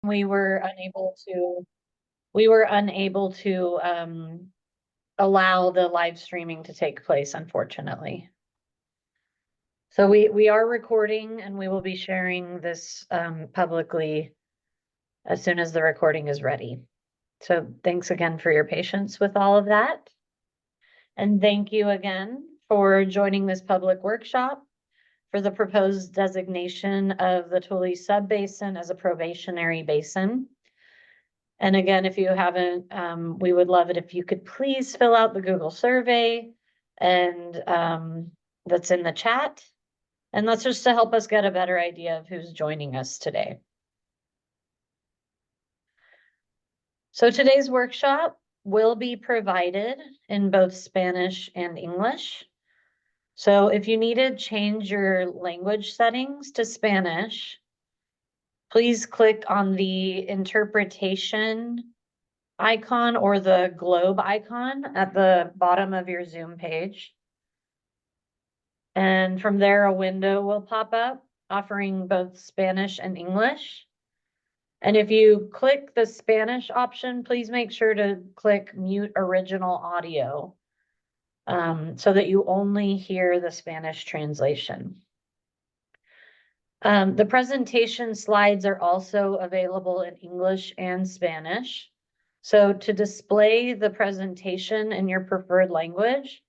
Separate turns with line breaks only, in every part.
We were unable to allow the live streaming to take place, unfortunately. So we are recording and we will be sharing this publicly as soon as the recording is ready. So thanks again for your patience with all of that. And thank you again for joining this public workshop for the proposed designation of the Tule subbasin as a probationary basin. And again, if you haven't, we would love it if you could please fill out the Google survey and that's in the chat. And that's just to help us get a better idea of who's joining us today. So today's workshop will be provided in both Spanish and English. So if you need to change your language settings to Spanish, please click on the interpretation icon or the globe icon at the bottom of your Zoom page. And from there, a window will pop up offering both Spanish and English. And if you click the Spanish option, please make sure to click mute original audio so that you only hear the Spanish translation. The presentation slides are also available in English and Spanish. So to display the presentation in your preferred language,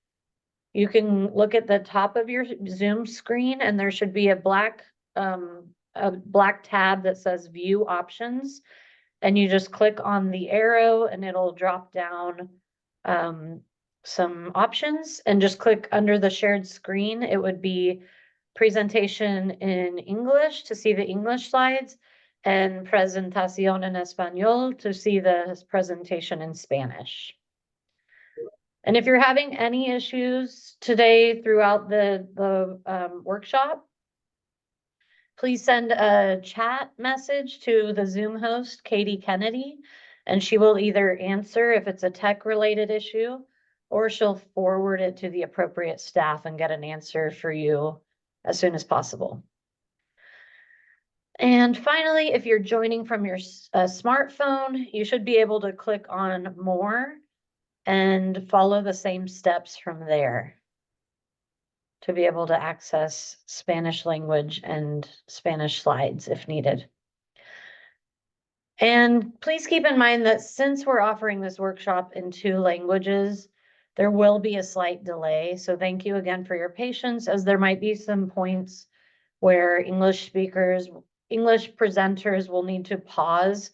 you can look at the top of your Zoom screen and there should be a black tab that says View Options. And you just click on the arrow and it'll drop down some options and just click under the shared screen. It would be presentation in English to see the English slides and presentación en español to see the presentation in Spanish. And if you're having any issues today throughout the workshop, please send a chat message to the Zoom host, Katie Kennedy, and she will either answer if it's a tech-related issue, or she'll forward it to the appropriate staff and get an answer for you as soon as possible. And finally, if you're joining from your smartphone, you should be able to click on More and follow the same steps from there to be able to access Spanish language and Spanish slides if needed. And please keep in mind that since we're offering this workshop in 2 languages, there will be a slight delay. So thank you again for your patience, as there might be some points where English presenters will need to pause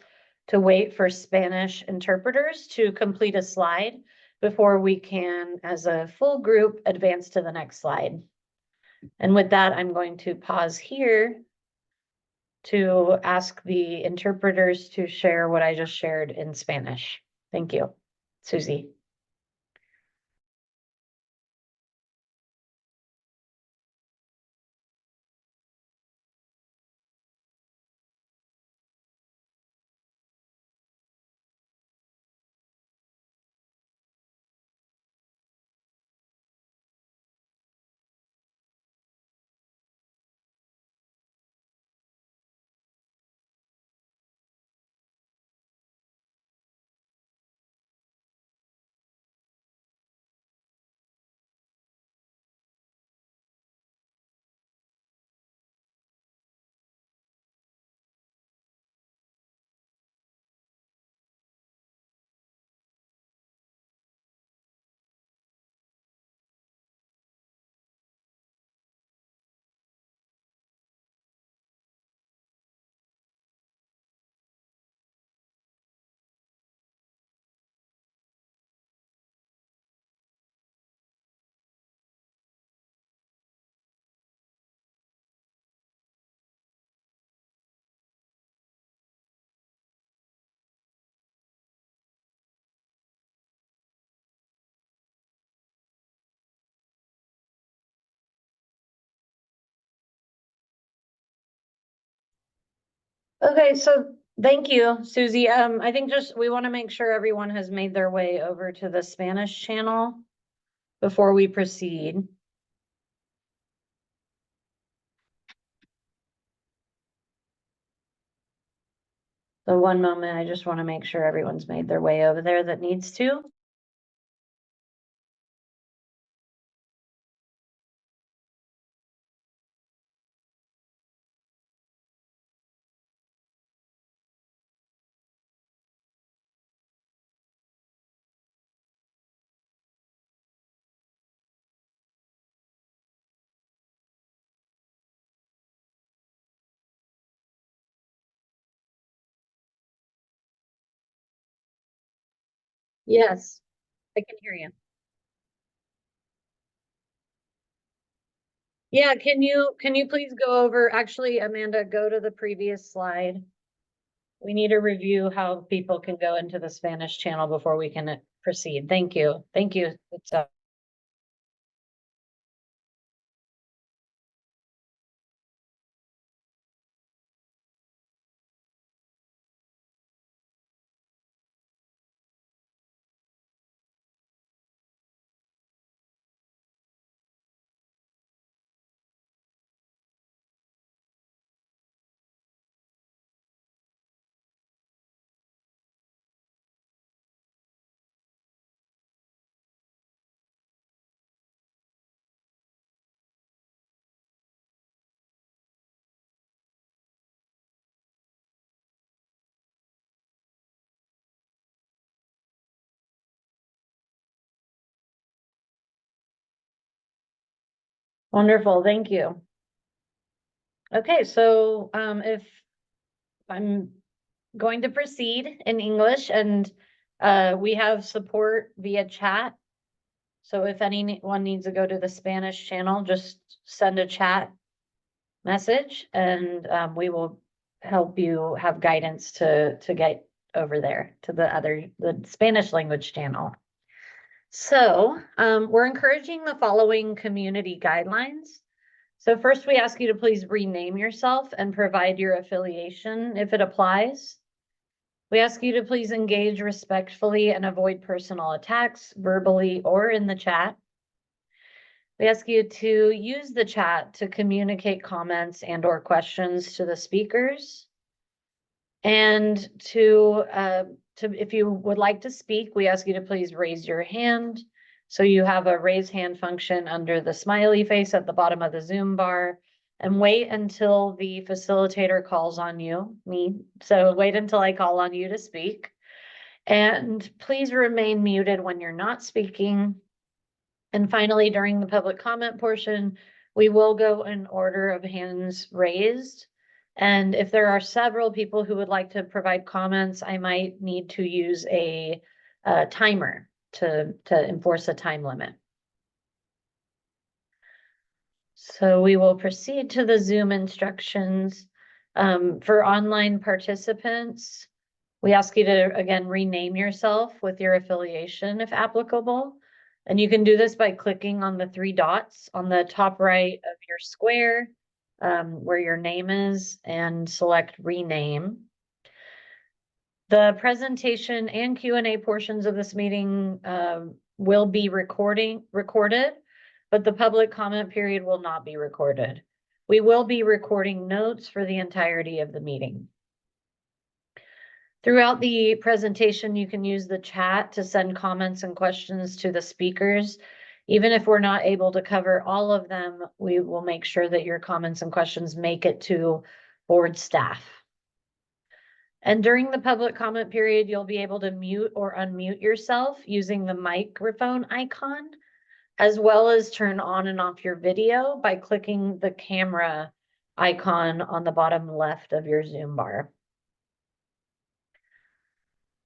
to wait for Spanish interpreters to complete a slide before we can, as a full group, advance to the next slide. And with that, I'm going to pause here to ask the interpreters to share what I just shared in Spanish. Thank you. Susie. Okay, so thank you, Susie. I think we want to make sure everyone has made their way over to the Spanish channel before we proceed. So one moment, I just want to make sure everyone's made their way over there that needs to. Yes, I can hear you. Yeah, can you please go over, actually, Amanda, go to the previous slide. We need to review how people can go into the Spanish channel before we can proceed. Thank you. Thank you. It's wonderful. Thank you. Okay, so if I'm going to proceed in English, and we have support via chat. So if anyone needs to go to the Spanish channel, just send a chat message, and we will help you have guidance to get over there to the Spanish language channel. So we're encouraging the following community guidelines. So first, we ask you to please rename yourself and provide your affiliation if it applies. We ask you to please engage respectfully and avoid personal attacks, verbally or in the chat. We ask you to use the chat to communicate comments and/or questions to the speakers. And if you would like to speak, we ask you to please raise your hand. So you have a raise hand function under the smiley face at the bottom of the Zoom bar, and wait until the facilitator calls on you, me. So wait until I call on you to speak. And please remain muted when you're not speaking. And finally, during the public comment portion, we will go in order of hands raised. And if there are several people who would like to provide comments, I might need to use a timer to enforce a time limit. So we will proceed to the Zoom instructions. For online participants, we ask you to, again, rename yourself with your affiliation if applicable. And you can do this by clicking on the three dots on the top right of your square, where your name is, and select rename. The presentation and Q&A portions of this meeting will be recorded, but the public comment period will not be recorded. We will be recording notes for the entirety of the meeting. Throughout the presentation, you can use the chat to send comments and questions to the speakers. Even if we're not able to cover all of them, we will make sure that your comments and questions make it to board staff. And during the public comment period, you'll be able to mute or unmute yourself using the microphone icon, as well as turn on and off your video by clicking the camera icon on the bottom left of your Zoom bar.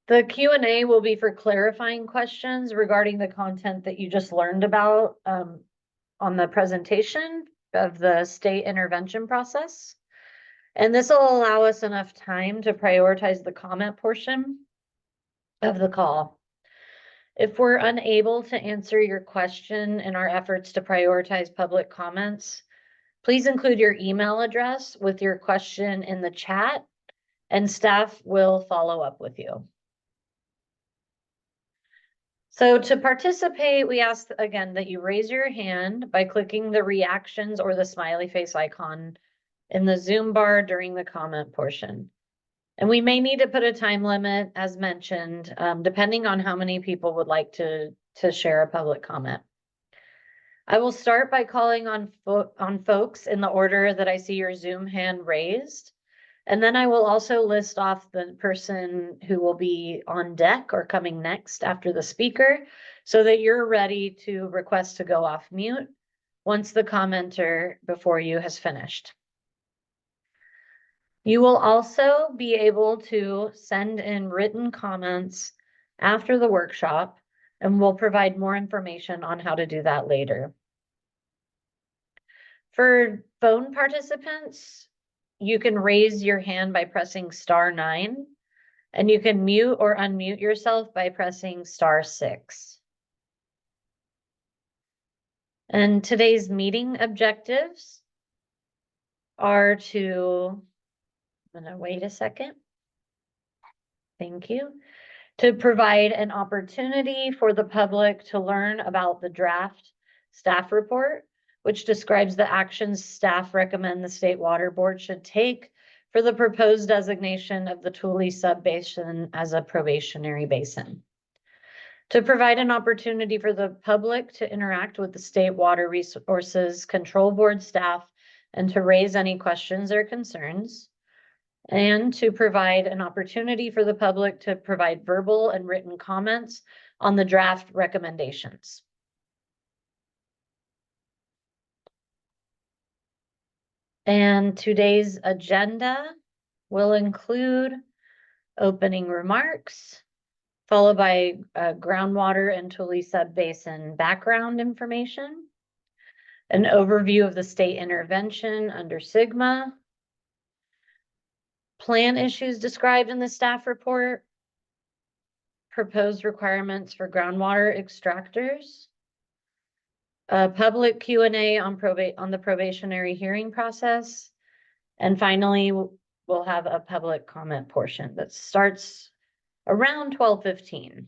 The Q&A will be for clarifying questions regarding the content that you just learned about on the presentation of the state intervention process. And this will allow us enough time to prioritize the comment portion of the call. If we're unable to answer your question in our efforts to prioritize public comments, please include your email address with your question in the chat, and staff will follow up with you. So to participate, we ask again that you raise your hand by clicking the reactions or the smiley face icon in the Zoom bar during the comment portion. And we may need to put a time limit, as mentioned, depending on how many people would like to share a public comment. I will start by calling on folks in the order that I see your Zoom hand raised. And then I will also list off the person who will be on deck or coming next after the speaker, so that you're ready to request to go off mute once the commenter before you has finished. You will also be able to send in written comments after the workshop, and we'll provide more information on how to do that later. For phone participants, you can raise your hand by pressing *9, and you can mute or unmute yourself by pressing *6. And today's meeting objectives are to, I'm gonna wait a second. Thank you. To provide an opportunity for the public to learn about the draft staff report, which describes the actions staff recommend the State Water Board should take for the proposed designation of the Tule sub-basin as a probationary basin. To provide an opportunity for the public to interact with the State Water Resources Control Board staff and to raise any questions or concerns. And to provide an opportunity for the public to provide verbal and written comments on the draft recommendations. And today's agenda will include opening remarks, followed by groundwater and Tule sub-basin background information, an overview of the state intervention under SGMA, plan issues described in the staff report, proposed requirements for groundwater extractors, a public Q&A on the probationary hearing process, and finally, we'll have a public comment portion that starts around 12:15,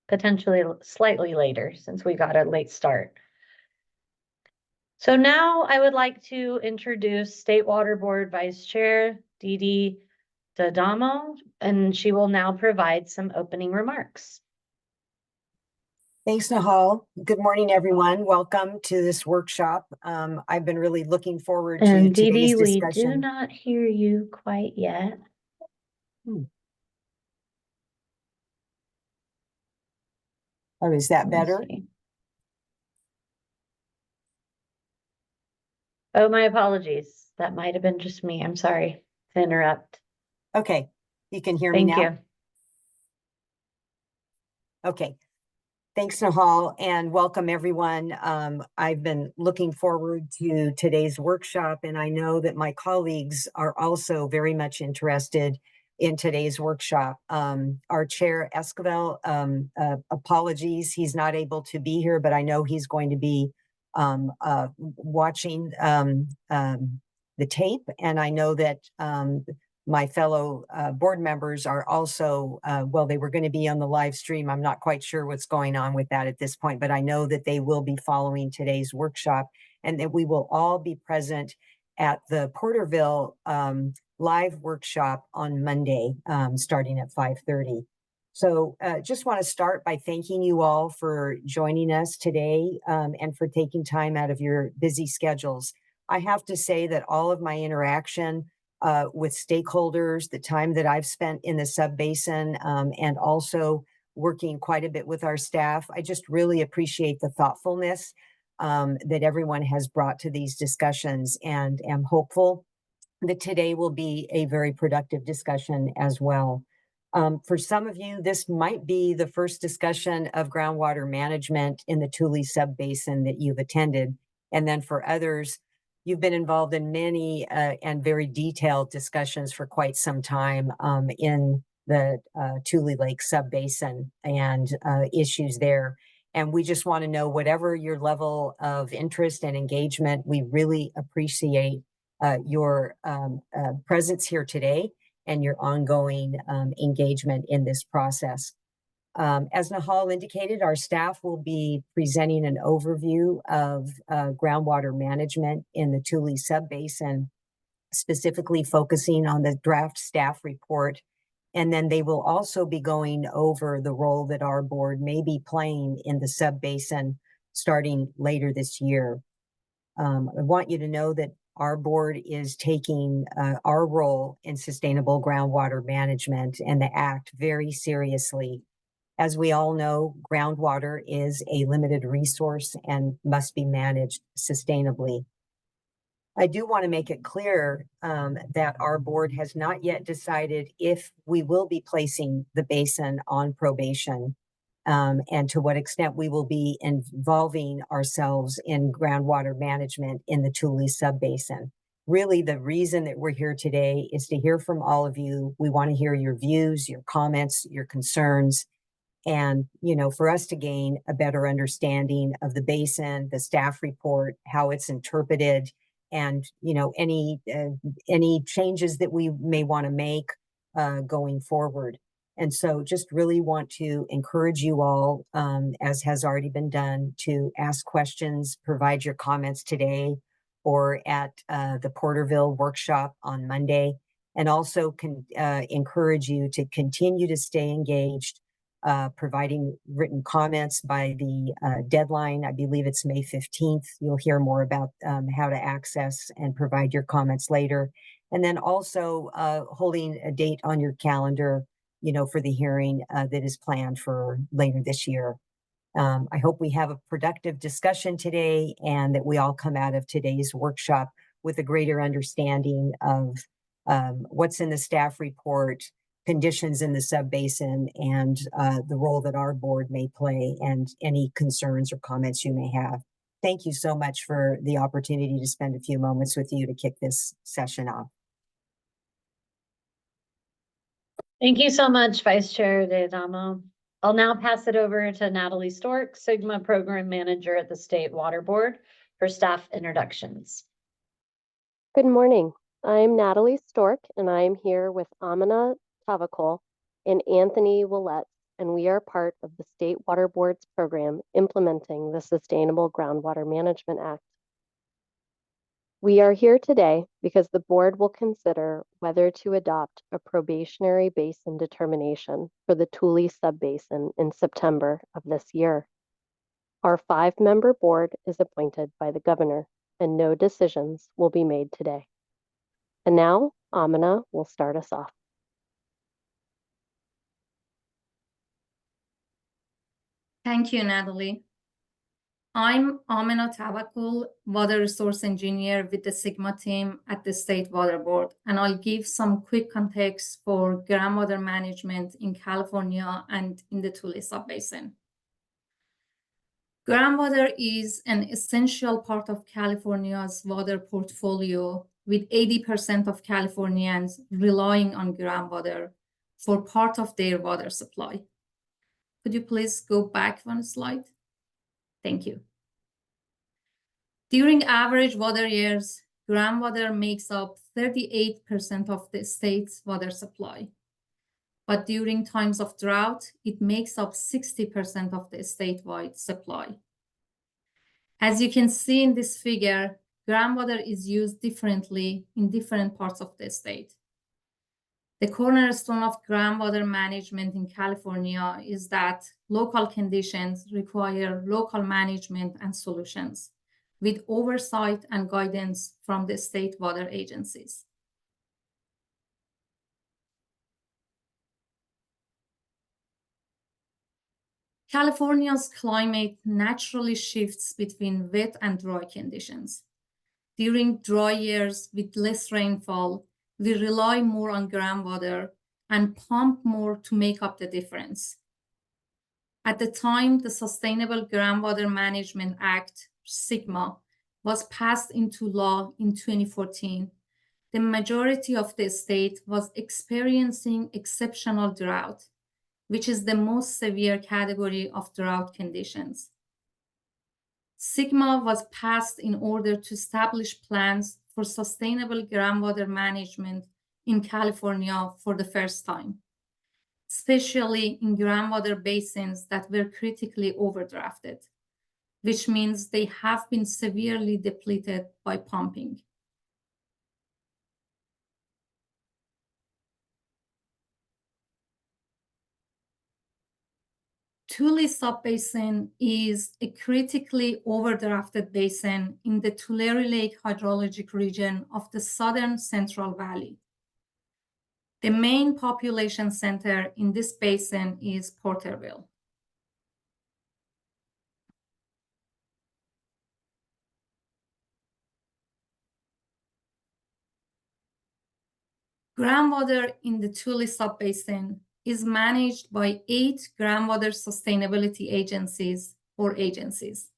potentially slightly later since we got a late start. So now I would like to introduce State Water Board Vice Chair Didi D'Adamo, and she will now provide some opening remarks.
Thanks, Nahal. Good morning, everyone. Welcome to this workshop. I've been really looking forward to
And
today's
Didi, we
discussion.
do not hear you quite yet.
Oh, is that better?
Oh, my apologies. That might have been just me. I'm sorry to interrupt.
Okay, you can hear me now?
Thank you.
Okay. Thanks, Nahal, and welcome, everyone. I've been looking forward to today's workshop, and I know that my colleagues are also very much interested in today's workshop. Our chair, Esquivel, apologies, he's not able to be here, but I know he's going to be watching the tape, and I know that my fellow board members are also, well, they were going to be on the live stream. I'm not quite sure what's going on with that at this point, but I know that they will be following today's workshop and that we will all be present at the Porterville live workshop on Monday, starting at 5:30. So just want to start by thanking you all for joining us today and for taking time out of your busy schedules. I have to say that all of my interaction with stakeholders, the time that I've spent in the sub-basin, and also working quite a bit with our staff, I just really appreciate the thoughtfulness that everyone has brought to these discussions, and am hopeful that today will be a very productive discussion as well. For some of you, this might be the first discussion of groundwater management in the Tule sub-basin that you've attended, and then for others, you've been involved in many and very detailed discussions for quite some time in the Tule Lake sub-basin and issues there. And we just want to know, whatever your level of interest and engagement, we really appreciate your presence here today and your ongoing engagement in this process. As Nahal indicated, our staff will be presenting an overview of groundwater management in the Tule sub-basin, specifically focusing on the draft staff report. And then they will also be going over the role that our board may be playing in the subbasin starting later this year. I want you to know that our board is taking our role in sustainable groundwater management and the act very seriously. As we all know, groundwater is a limited resource and must be managed sustainably. I do want to make it clear that our board has not yet decided if we will be placing the basin on probation and to what extent we will be involving ourselves in groundwater management in the Tule subbasin. Really, the reason that we're here today is to hear from all of you. We want to hear your views, your comments, your concerns, and, you know, for us to gain a better understanding of the basin, the staff report, how it's interpreted, and, you know, any changes that we may want to make going forward. And so just really want to encourage you all, as has already been done, to ask questions, provide your comments today or at the Porterville workshop on Monday, and also encourage you to continue to stay engaged, providing written comments by the deadline. I believe it's May 15th. You'll hear more about how to access and provide your comments later. And then also holding a date on your calendar, you know, for the hearing that is planned for later this year. I hope we have a productive discussion today and that we all come out of today's workshop with a greater understanding of what's in the staff report, conditions in the subbasin, and the role that our board may play, and any concerns or comments you may have. Thank you so much for the opportunity to spend a few moments with you to kick this session off.
Thank you so much, Vice Chair DeAdamo. I'll now pass it over to Natalie Stork, Sigma Program Manager at the State Water Board, for staff introductions.
Good morning. I'm Natalie Stork, and I'm here with Amina Tavakol and Anthony Willett, and we are part of the State Water Board's program implementing the Sustainable Groundwater Management Act. We are here today because the board will consider whether to adopt a probationary basin determination for the Tule subbasin in September of this year. Our 5-member board is appointed by the governor, and no decisions will be made today. And now, Amina will start us off.
Thank you, Natalie. I'm Amina Tawakul, Water Resource Engineer with the Sigma team at the State Water Board, and I'll give some quick context for groundwater management in California and in the Tule subbasin. Groundwater is an essential part of California's water portfolio, with 80% of Californians relying on groundwater for part of their water supply. Could you please go back one slide? Thank you. During average water years, groundwater makes up 38% of the state's water supply. But during times of drought, it makes up 60% of the statewide supply. As you can see in this figure, groundwater is used differently in different parts of the state. The cornerstone of groundwater management in California is that local conditions require local management and solutions, with oversight and guidance from the state water agencies. California's climate naturally shifts between wet and dry conditions. During dry years with less rainfall, we rely more on groundwater and pump more to make up the difference. At the time the Sustainable Groundwater Management Act, SGMA, was passed into law in 2014, the majority of the state was experiencing exceptional drought, which is the most severe category of drought conditions. SGMA was passed in order to establish plans for sustainable groundwater management in California for the first time, especially in groundwater basins that were critically overdrafted, which means they have been severely depleted by pumping. Tule subbasin is a critically overdrafted basin in the Tulare Lake hydrologic region of the southern Central Valley. The main population center in this basin is Porterville. Groundwater in the Tule subbasin is managed by 8 groundwater sustainability agencies or agencies.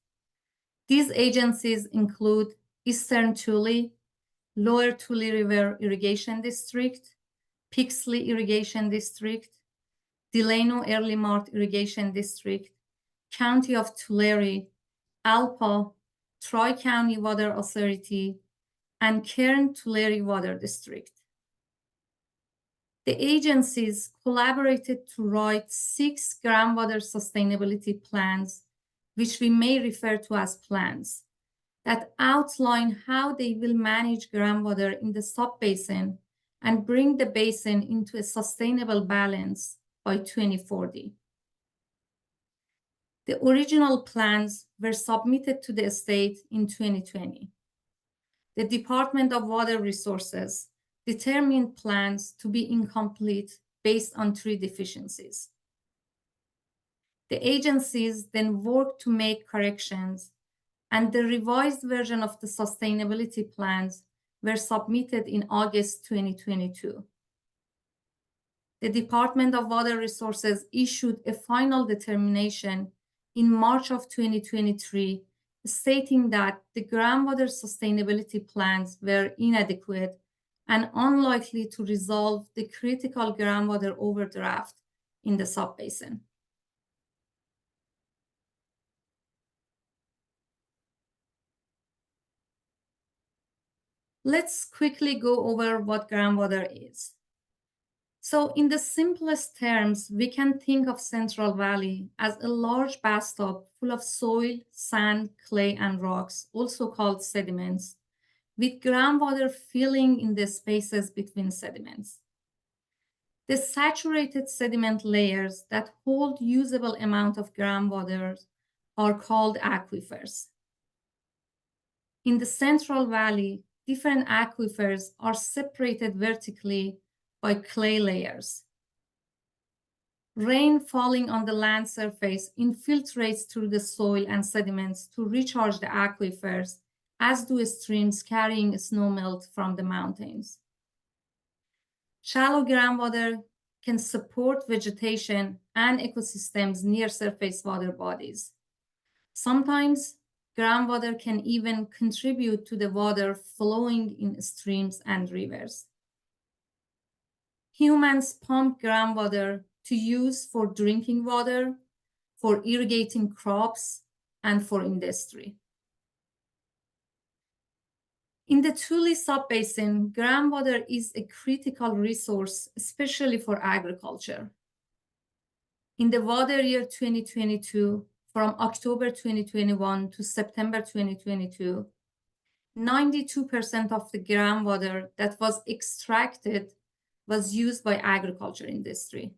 These agencies include Eastern Tule, Lower Tule River Irrigation District, Pixley Irrigation District, Delano Early Mart Irrigation District, County of Tulare, Alpa, Tri-County Water Authority, and Kern Tulare Water District. The agencies collaborated to write 6 groundwater sustainability plans, which we may refer to as plans, that outline how they will manage groundwater in the subbasin and bring the basin into a sustainable balance by 2040. The original plans were submitted to the state in 2020. The Department of Water Resources determined plans to be incomplete based on 3 deficiencies. The agencies then worked to make corrections, and the revised version of the sustainability plans were submitted in August 2022. The Department of Water Resources issued a final determination in March of 2023, stating that the groundwater sustainability plans were inadequate and unlikely to resolve the critical groundwater overdraft in the subbasin. Let's quickly go over what groundwater is. So in the simplest terms, we can think of Central Valley as a large bathtub full of soil, sand, clay, and rocks, also called sediments, with groundwater filling in the spaces between sediments. The saturated sediment layers that hold usable amount of groundwater are called aquifers. In the Central Valley, different aquifers are separated vertically by clay layers. Rain falling on the land surface infiltrates through the soil and sediments to recharge the aquifers, as do streams carrying snowmelt from the mountains. Shallow groundwater can support vegetation and ecosystems near surface water bodies. Sometimes groundwater can even contribute to the water flowing in streams and rivers. Humans pump groundwater to use for drinking water, for irrigating crops, and for industry. In the Tule subbasin, groundwater is a critical resource, especially for agriculture. In the water year 2022, from October 2021 to September 2022, 92% of the groundwater that was extracted was used by agriculture industry.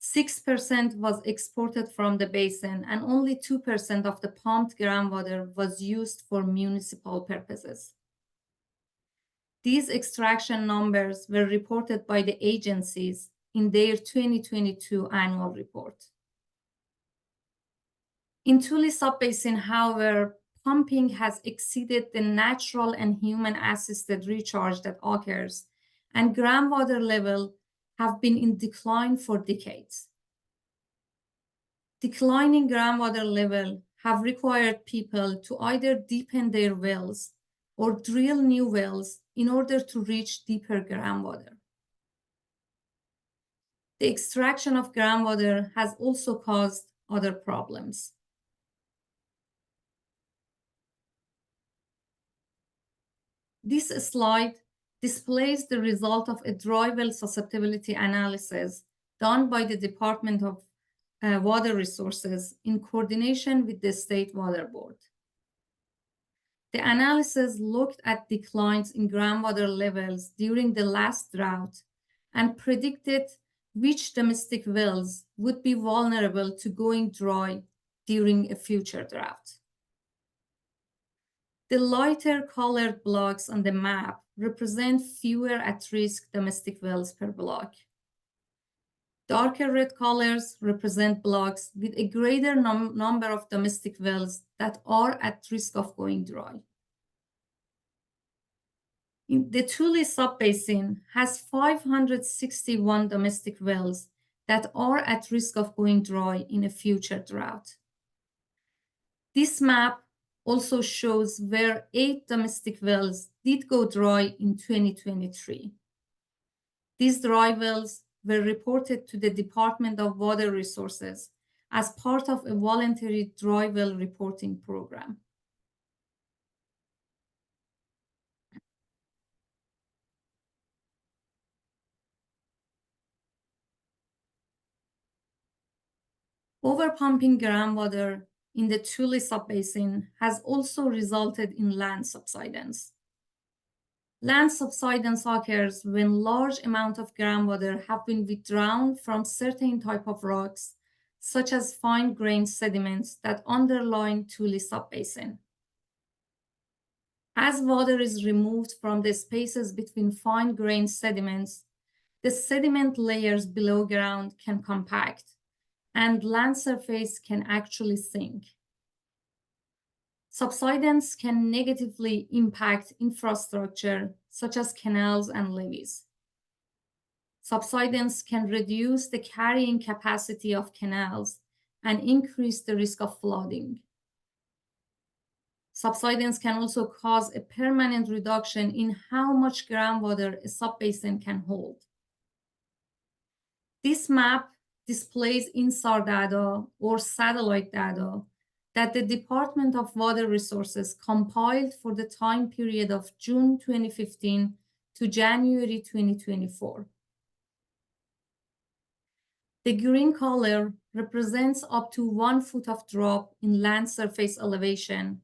6% was exported from the basin, and only 2% of the pumped groundwater was used for municipal purposes. These extraction numbers were reported by the agencies in their 2022 annual report. In Tule subbasin, however, pumping has exceeded the natural and human-assisted recharge that occurs, and groundwater levels have been in decline for decades. Declining groundwater levels have required people to either deepen their wells or drill new wells in order to reach deeper groundwater. The extraction of groundwater has also caused other problems. This slide displays the result of a dry well susceptibility analysis done by the Department of Water Resources in coordination with the State Water Board. The analysis looked at declines in groundwater levels during the last drought and predicted which domestic wells would be vulnerable to going dry during a future drought. The lighter colored blocks on the map represent fewer at-risk domestic wells per block. Darker red colors represent blocks with a greater number of domestic wells that are at risk of going dry. The Tule subbasin has 561 domestic wells that are at risk of going dry in a future drought. This map also shows where 8 domestic wells did go dry in 2023. These dry wells were reported to the Department of Water Resources as part of a voluntary dry well reporting program. Overpumping groundwater in the Tule subbasin has also resulted in land subsidence. Land subsidence occurs when large amounts of groundwater have been withdrawn from certain type of rocks, such as fine-grained sediments that underlie Tule subbasin. As water is removed from the spaces between fine-grained sediments, the sediment layers below ground can compact, and land surface can actually sink. Subsidence can negatively impact infrastructure, such as canals and levees. Subsidence can reduce the carrying capacity of canals and increase the risk of flooding. Subsidence can also cause a permanent reduction in how much groundwater a subbasin can hold. This map displays INSAR data or satellite data that the Department of Water Resources compiled for the time period of June 2015 to January 2024. The green color represents up to 1 foot of drop in land surface elevation,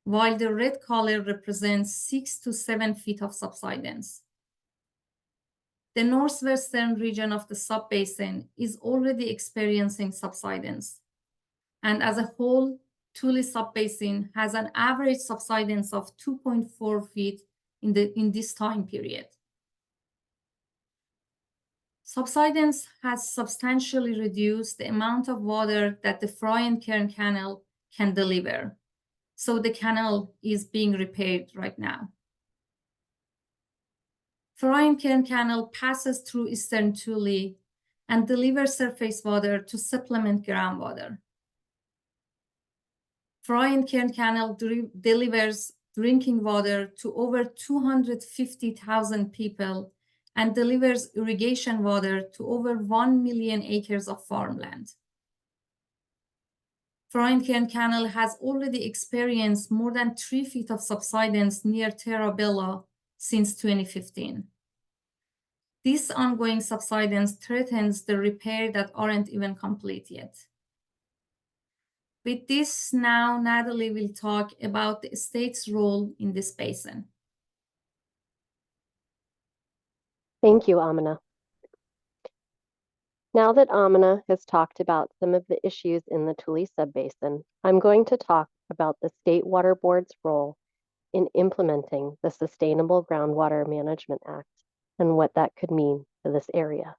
while the red color represents 6 to 7 feet of subsidence. The northwestern region of the subbasin is already experiencing subsidence, and as a whole, Tule subbasin has an average subsidence of 2.4 feet in this time period. Subsidence has substantially reduced the amount of water that the Fry and Kern Canal can deliver, so the canal is being repaired right now. Fry and Kern Canal passes through eastern Tule and delivers surface water to supplement groundwater. Fry and Kern Canal delivers drinking water to over 250,000 people and delivers irrigation water to over 1 million acres of farmland. Fry and Kern Canal has already experienced more than 3 feet of subsidence near Terra Bella since 2015. This ongoing subsidence threatens the repair that aren't even complete yet. With this, now Natalie will talk about the state's role in this basin.
Thank you, Amina. Now that Amina has talked about some of the issues in the Tule subbasin, I'm going to talk about the State Water Board's role in implementing the Sustainable Groundwater Management Act and what that could mean for this area.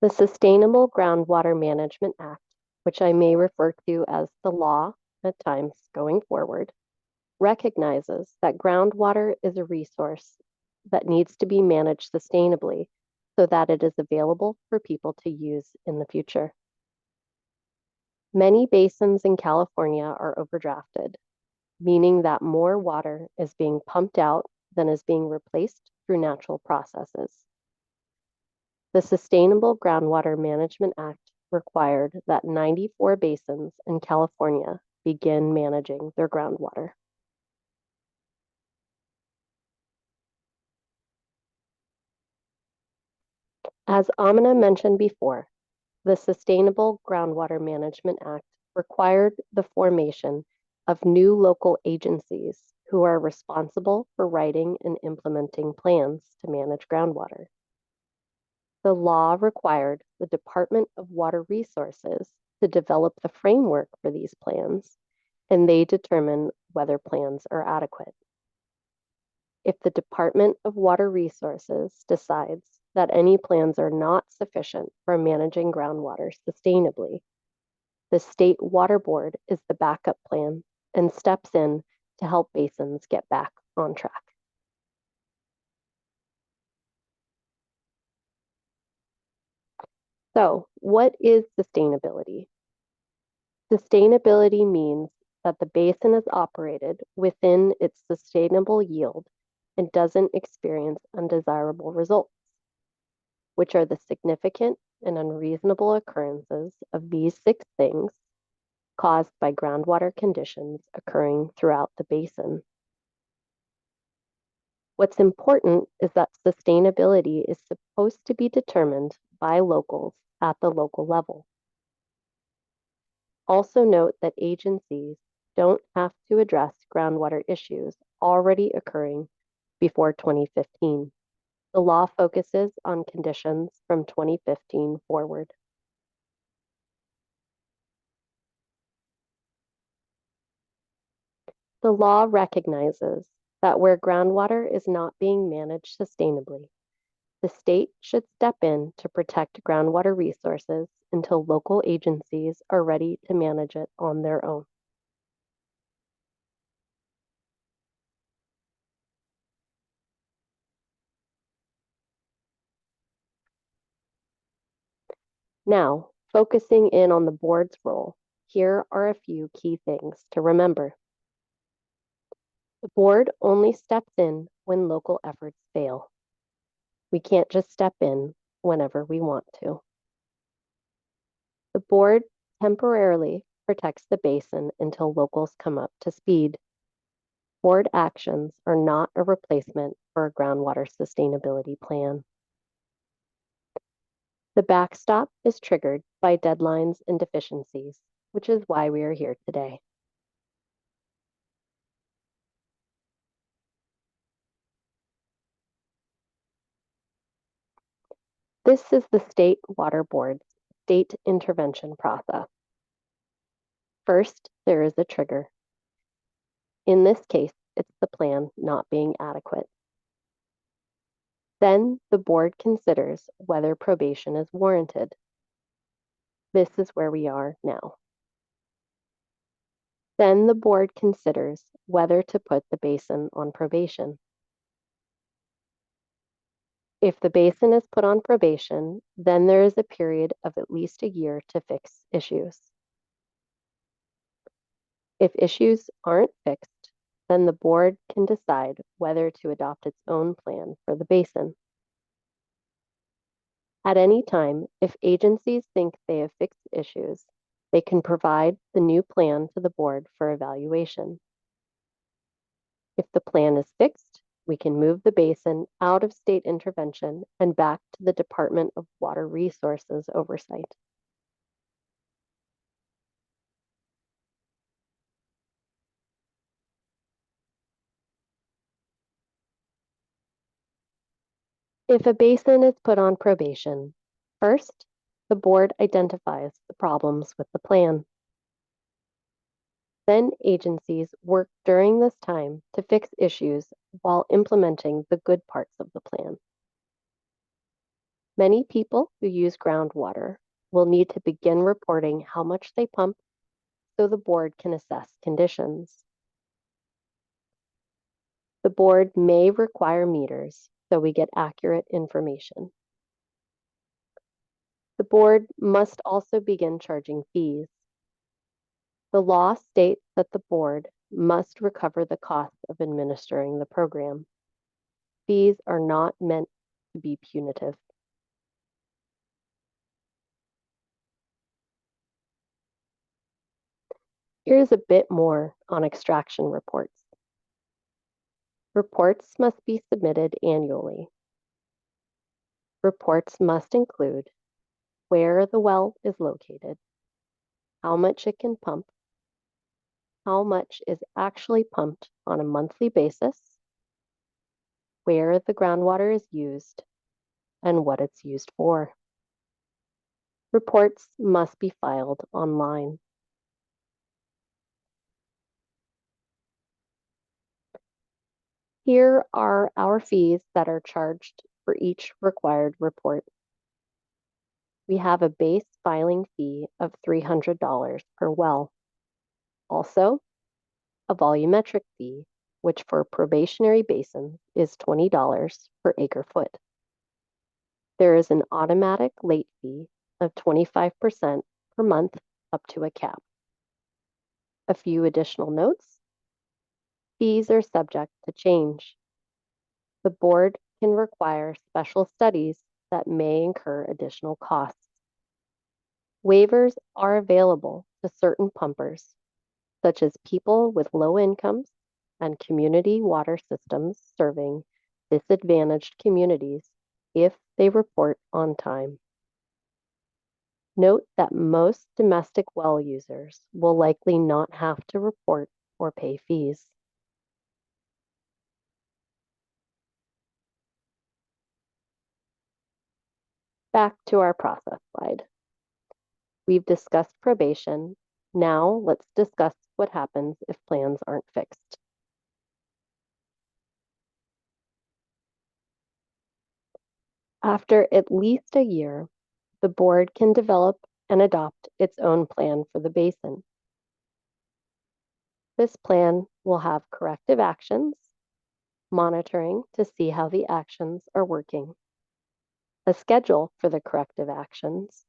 The Sustainable Groundwater Management Act, which I may refer to as the law at times going forward, recognizes that groundwater is a resource that needs to be managed sustainably so that it is available for people to use in the future. Many basins in California are overdrafted, meaning that more water is being pumped out than is being replaced through natural processes. The Sustainable Groundwater Management Act required that 94 basins in California begin managing their groundwater. As Amina mentioned before, the Sustainable Groundwater Management Act required the formation of new local agencies who are responsible for writing and implementing plans to manage groundwater. The law required the Department of Water Resources to develop the framework for these plans, and they determine whether plans are adequate. If the Department of Water Resources decides that any plans are not sufficient for managing groundwater sustainably, the State Water Board is the backup plan and steps in to help basins get back on track. So, what is sustainability? Sustainability means that the basin is operated within its sustainable yield and doesn't experience undesirable results, which are the significant and unreasonable occurrences of these 6 things caused by groundwater conditions occurring throughout the basin. What's important is that sustainability is supposed to be determined by locals at the local level. Also note that agencies don't have to address groundwater issues already occurring before 2015. The law focuses on conditions from 2015 forward. The law recognizes that where groundwater is not being managed sustainably, the state should step in to protect groundwater resources until local agencies are ready to manage it on their own. Now, focusing in on the board's role, here are a few key things to remember. The board only steps in when local efforts fail. We can't just step in whenever we want to. The board temporarily protects the basin until locals come up to speed. Board actions are not a replacement for a groundwater sustainability plan. The backstop is triggered by deadlines and deficiencies, which is why we are here today. This is the State Water Board's state intervention process. First, there is a trigger. In this case, it's the plan not being adequate. Then the board considers whether probation is warranted. This is where we are now. Then the board considers whether to put the basin on probation. If the basin is put on probation, then there is a period of at least a year to fix issues. If issues aren't fixed, then the board can decide whether to adopt its own plan for the basin. At any time, if agencies think they have fixed issues, they can provide the new plan to the board for evaluation. If the plan is fixed, we can move the basin out of state intervention and back to the Department of Water Resources oversight. If a basin is put on probation, first, the board identifies the problems with the plan. Then agencies work during this time to fix issues while implementing the good parts of the plan. Many people who use groundwater will need to begin reporting how much they pump so the board can assess conditions. The board may require meters so we get accurate information. The board must also begin charging fees. The law states that the board must recover the cost of administering the program. Fees are not meant to be punitive. Here's a bit more on extraction reports. Reports must be submitted annually. Reports must include where the well is located, how much it can pump, how much is actually pumped on a monthly basis, where the groundwater is used, and what it's used for. Reports must be filed online. Here are our fees that are charged for each required report. We have a base filing fee of $300 per well. Also, a volumetric fee, which for probationary basins is $20 per acre foot. There is an automatic late fee of 25% per month up to a cap. A few additional notes. Fees are subject to change. The board can require special studies that may incur additional costs. Waivers are available to certain pumpers, such as people with low incomes and community water systems serving disadvantaged communities if they report on time. Note that most domestic well users will likely not have to report or pay fees. Back to our process slide. We've discussed probation. Now let's discuss what happens if plans aren't fixed. After at least a year, the board can develop and adopt its own plan for the basin. This plan will have corrective actions, monitoring to see how the actions are working, a schedule for the corrective actions,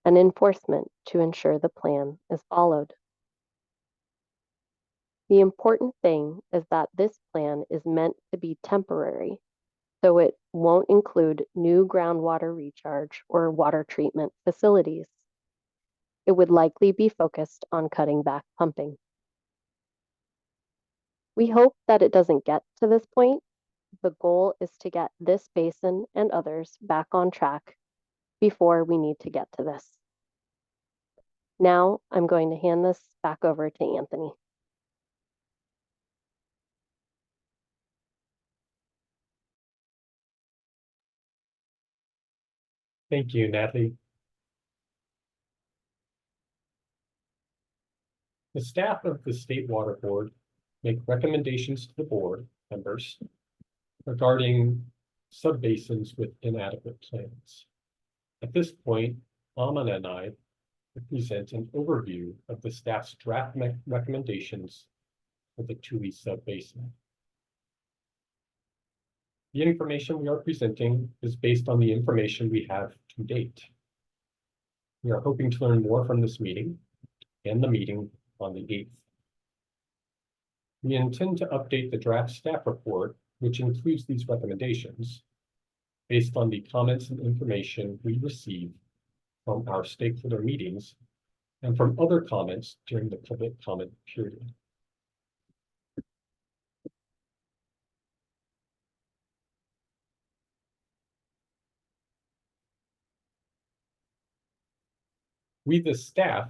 and enforcement to ensure the plan is followed. The important thing is that this plan is meant to be temporary, so it won't include new groundwater recharge or water treatment facilities. It would likely be focused on cutting back pumping. We hope that it doesn't get to this point. The goal is to get this basin and others back on track before we need to get to this. Now I'm going to hand this back over to Anthony.
Thank you, Natalie. The staff of the State Water Board make recommendations to the board members regarding subbasins with inadequate plans. At this point, Amana and I will present an overview of the staff's draft recommendations for the Tule subbasin. The information we are presenting is based on the information we have to date. We are hoping to learn more from this meeting and the meeting on the 8th. We intend to update the draft staff report, which includes these recommendations, based on the comments and information we receive from our stakeholder meetings and from other comments during the public comment period. We, the staff,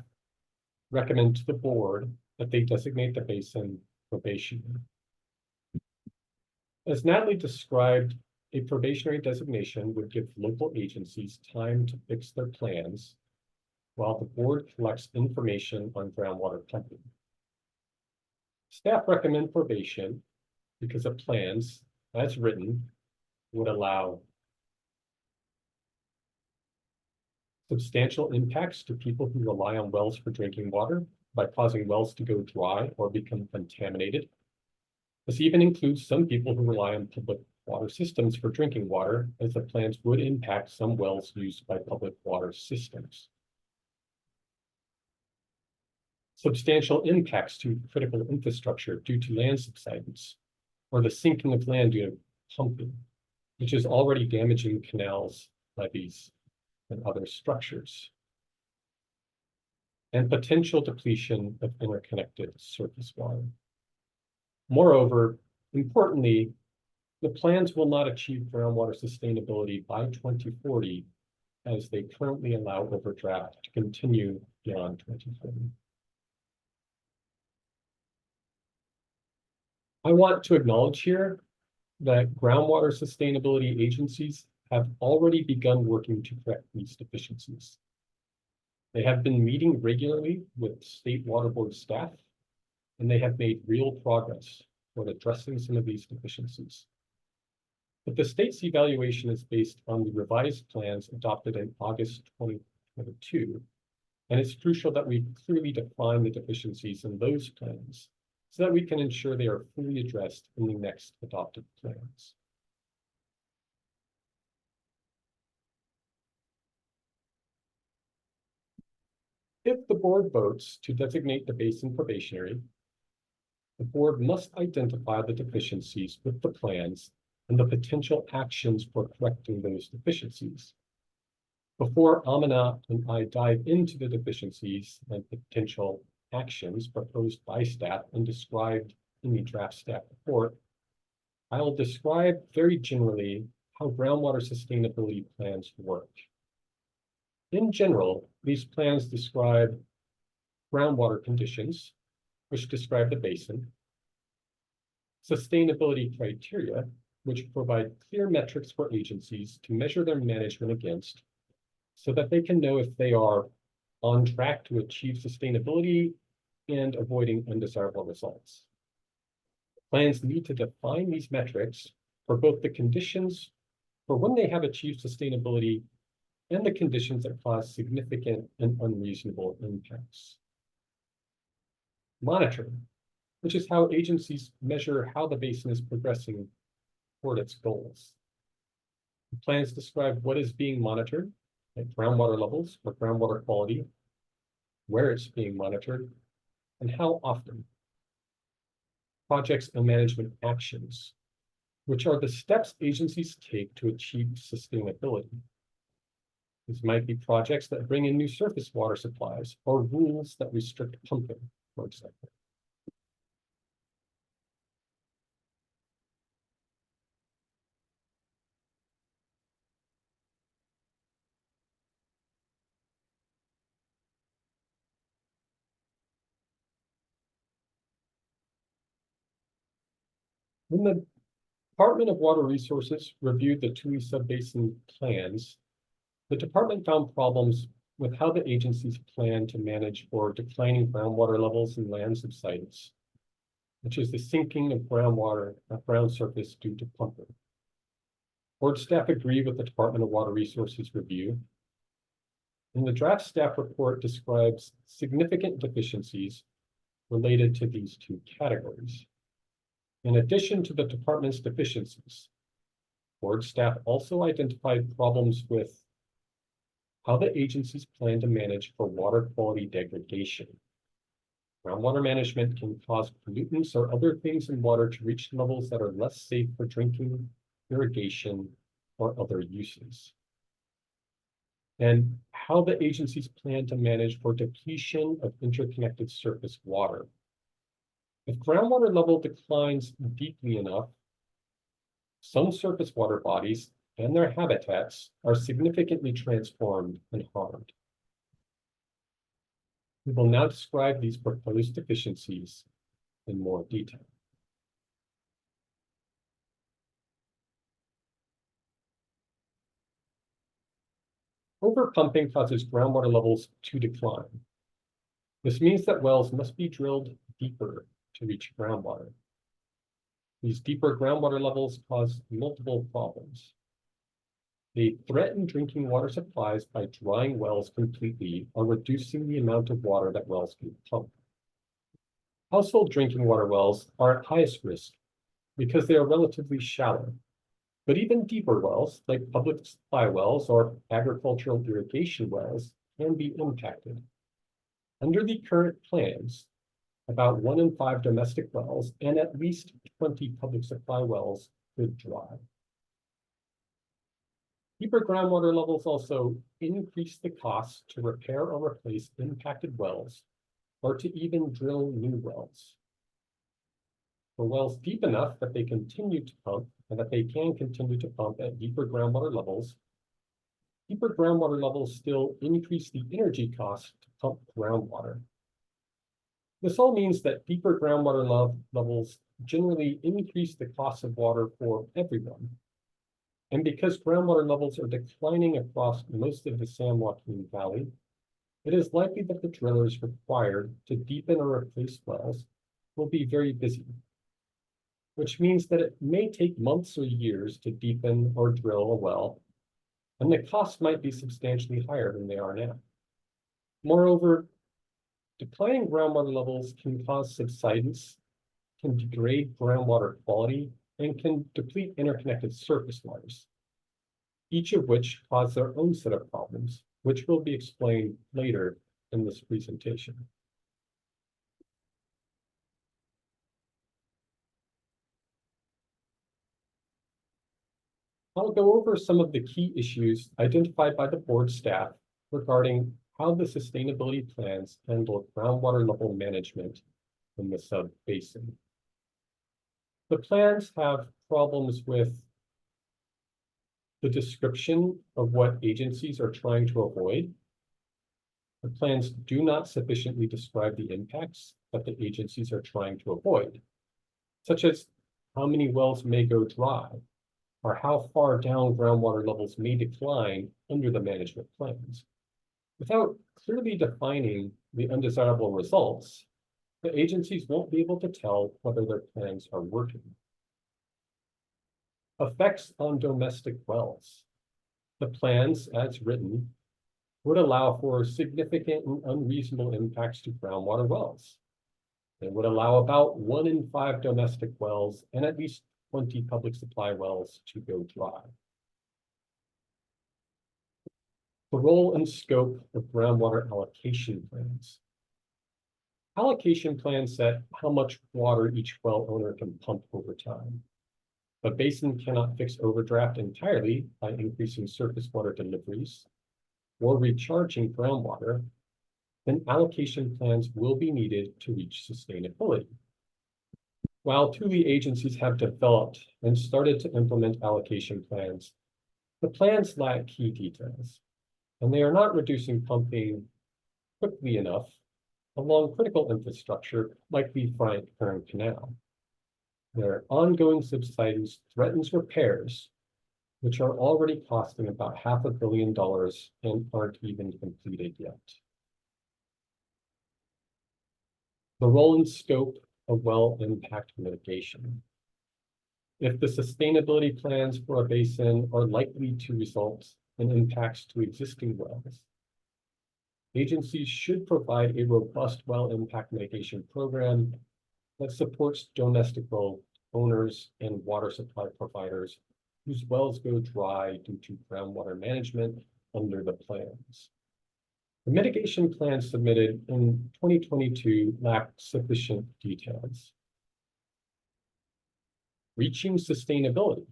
recommend to the board that they designate the basin probationary. As Natalie described, a probationary designation would give local agencies time to fix their plans while the board collects information on groundwater pumping. Staff recommend probation because the plans, as written, would allow substantial impacts to people who rely on wells for drinking water by causing wells to go dry or become contaminated. This even includes some people who rely on public water systems for drinking water, as the plans would impact some wells used by public water systems. Substantial impacts to critical infrastructure due to land subsidence, or the sinking of land due to pumping, which is already damaging canals, levees, and other structures, and potential depletion of interconnected surface water. Moreover, importantly, the plans will not achieve groundwater sustainability by 2040, as they currently allow overdraft to continue beyond 2040. I want to acknowledge here that groundwater sustainability agencies have already begun working to correct these deficiencies. They have been meeting regularly with state water board staff, and they have made real progress toward addressing some of these deficiencies. But the state's evaluation is based on the revised plans adopted in August 2022, and it's crucial that we clearly define the deficiencies in those plans so that we can ensure they are fully addressed in the next adopted plans. If the board votes to designate the basin probationary, the board must identify the deficiencies with the plans and the potential actions for correcting those deficiencies. Before Amina and I dive into the deficiencies and potential actions proposed by staff and described in the draft staff report, I will describe very generally how groundwater sustainability plans work. In general, these plans describe groundwater conditions, which describe the basin, sustainability criteria, which provide clear metrics for agencies to measure their management against, so that they can know if they are on track to achieve sustainability and avoiding undesirable results. Plans need to define these metrics for both the conditions for when they have achieved sustainability and the conditions that cause significant and unreasonable impacts. Monitoring, which is how agencies measure how the basin is progressing toward its goals. The plans describe what is being monitored, like groundwater levels or groundwater quality, where it's being monitored, and how often. Projects and management actions, which are the steps agencies take to achieve sustainability. These might be projects that bring in new surface water supplies or rules that restrict pumping, for example. When the Department of Water Resources reviewed the Tule subbasin plans, the department found problems with how the agencies plan to manage for declining groundwater levels in land subsidence, which is the sinking of groundwater at ground surface due to pumping. Board staff agree with the Department of Water Resources review, and the draft staff report describes significant deficiencies related to these two categories. In addition to the department's deficiencies, board staff also identified problems with how the agencies plan to manage for water quality degradation. Groundwater management can cause pollutants or other things in water to reach levels that are less safe for drinking, irrigation, or other uses. And how the agencies plan to manage for depletion of interconnected surface water. If groundwater level declines deeply enough, some surface water bodies and their habitats are significantly transformed and harmed. We will now describe these proposed deficiencies in more detail. Overpumping causes groundwater levels to decline. This means that wells must be drilled deeper to reach groundwater. These deeper groundwater levels cause multiple problems. They threaten drinking water supplies by drying wells completely or reducing the amount of water that wells can pump. Household drinking water wells are at highest risk because they are relatively shallow, but even deeper wells, like public supply wells or agricultural irrigation wells, can be impacted. Under the current plans, about 1 in 5 domestic wells and at least 20 public supply wells could dry. Deeper groundwater levels also increase the cost to repair or replace impacted wells or to even drill new wells. For wells deep enough that they continue to pump and that they can continue to pump at deeper groundwater levels, deeper groundwater levels still increase the energy cost to pump groundwater. This all means that deeper groundwater levels generally increase the cost of water for everyone. And because groundwater levels are declining across most of the San Joaquin Valley, it is likely that the drillers required to deepen or replace wells will be very busy, which means that it may take months or years to deepen or drill a well, and the costs might be substantially higher than they are now. Moreover, declining groundwater levels can cause subsidence, can degrade groundwater quality, and can deplete interconnected surface waters, each of which cause their own set of problems, which will be explained later in this presentation. I'll go over some of the key issues identified by the board staff regarding how the sustainability plans handle groundwater level management in the sub-basin. The plans have problems with the description of what agencies are trying to avoid. The plans do not sufficiently describe the impacts that the agencies are trying to avoid, such as how many wells may go dry, or how far down groundwater levels may decline under the management plans. Without clearly defining the undesirable results, the agencies won't be able to tell whether their plans are working. Effects on domestic wells. The plans, as written, would allow for significant and unreasonable impacts to groundwater wells. They would allow about 1 in 5 domestic wells and at least 20 public supply wells to go dry. The role and scope of groundwater allocation plans. Allocation plans set how much water each well owner can pump over time. A basin cannot fix overdraft entirely by increasing surface water deliveries or recharging groundwater, then allocation plans will be needed to reach sustainability. While Tule agencies have developed and started to implement allocation plans, the plans lack key details, and they are not reducing pumping quickly enough along critical infrastructure like the Bryant Kern Canal. Their ongoing subsidence threatens repairs, which are already costing about $500 million and aren't even completed yet. The role and scope of well impact mitigation. If the sustainability plans for a basin are likely to result in impacts to existing wells, agencies should provide a robust well impact mitigation program that supports domestic well owners and water supply providers whose wells go dry due to groundwater management under the plans. The mitigation plan submitted in 2022 lacked sufficient details. Reaching sustainability.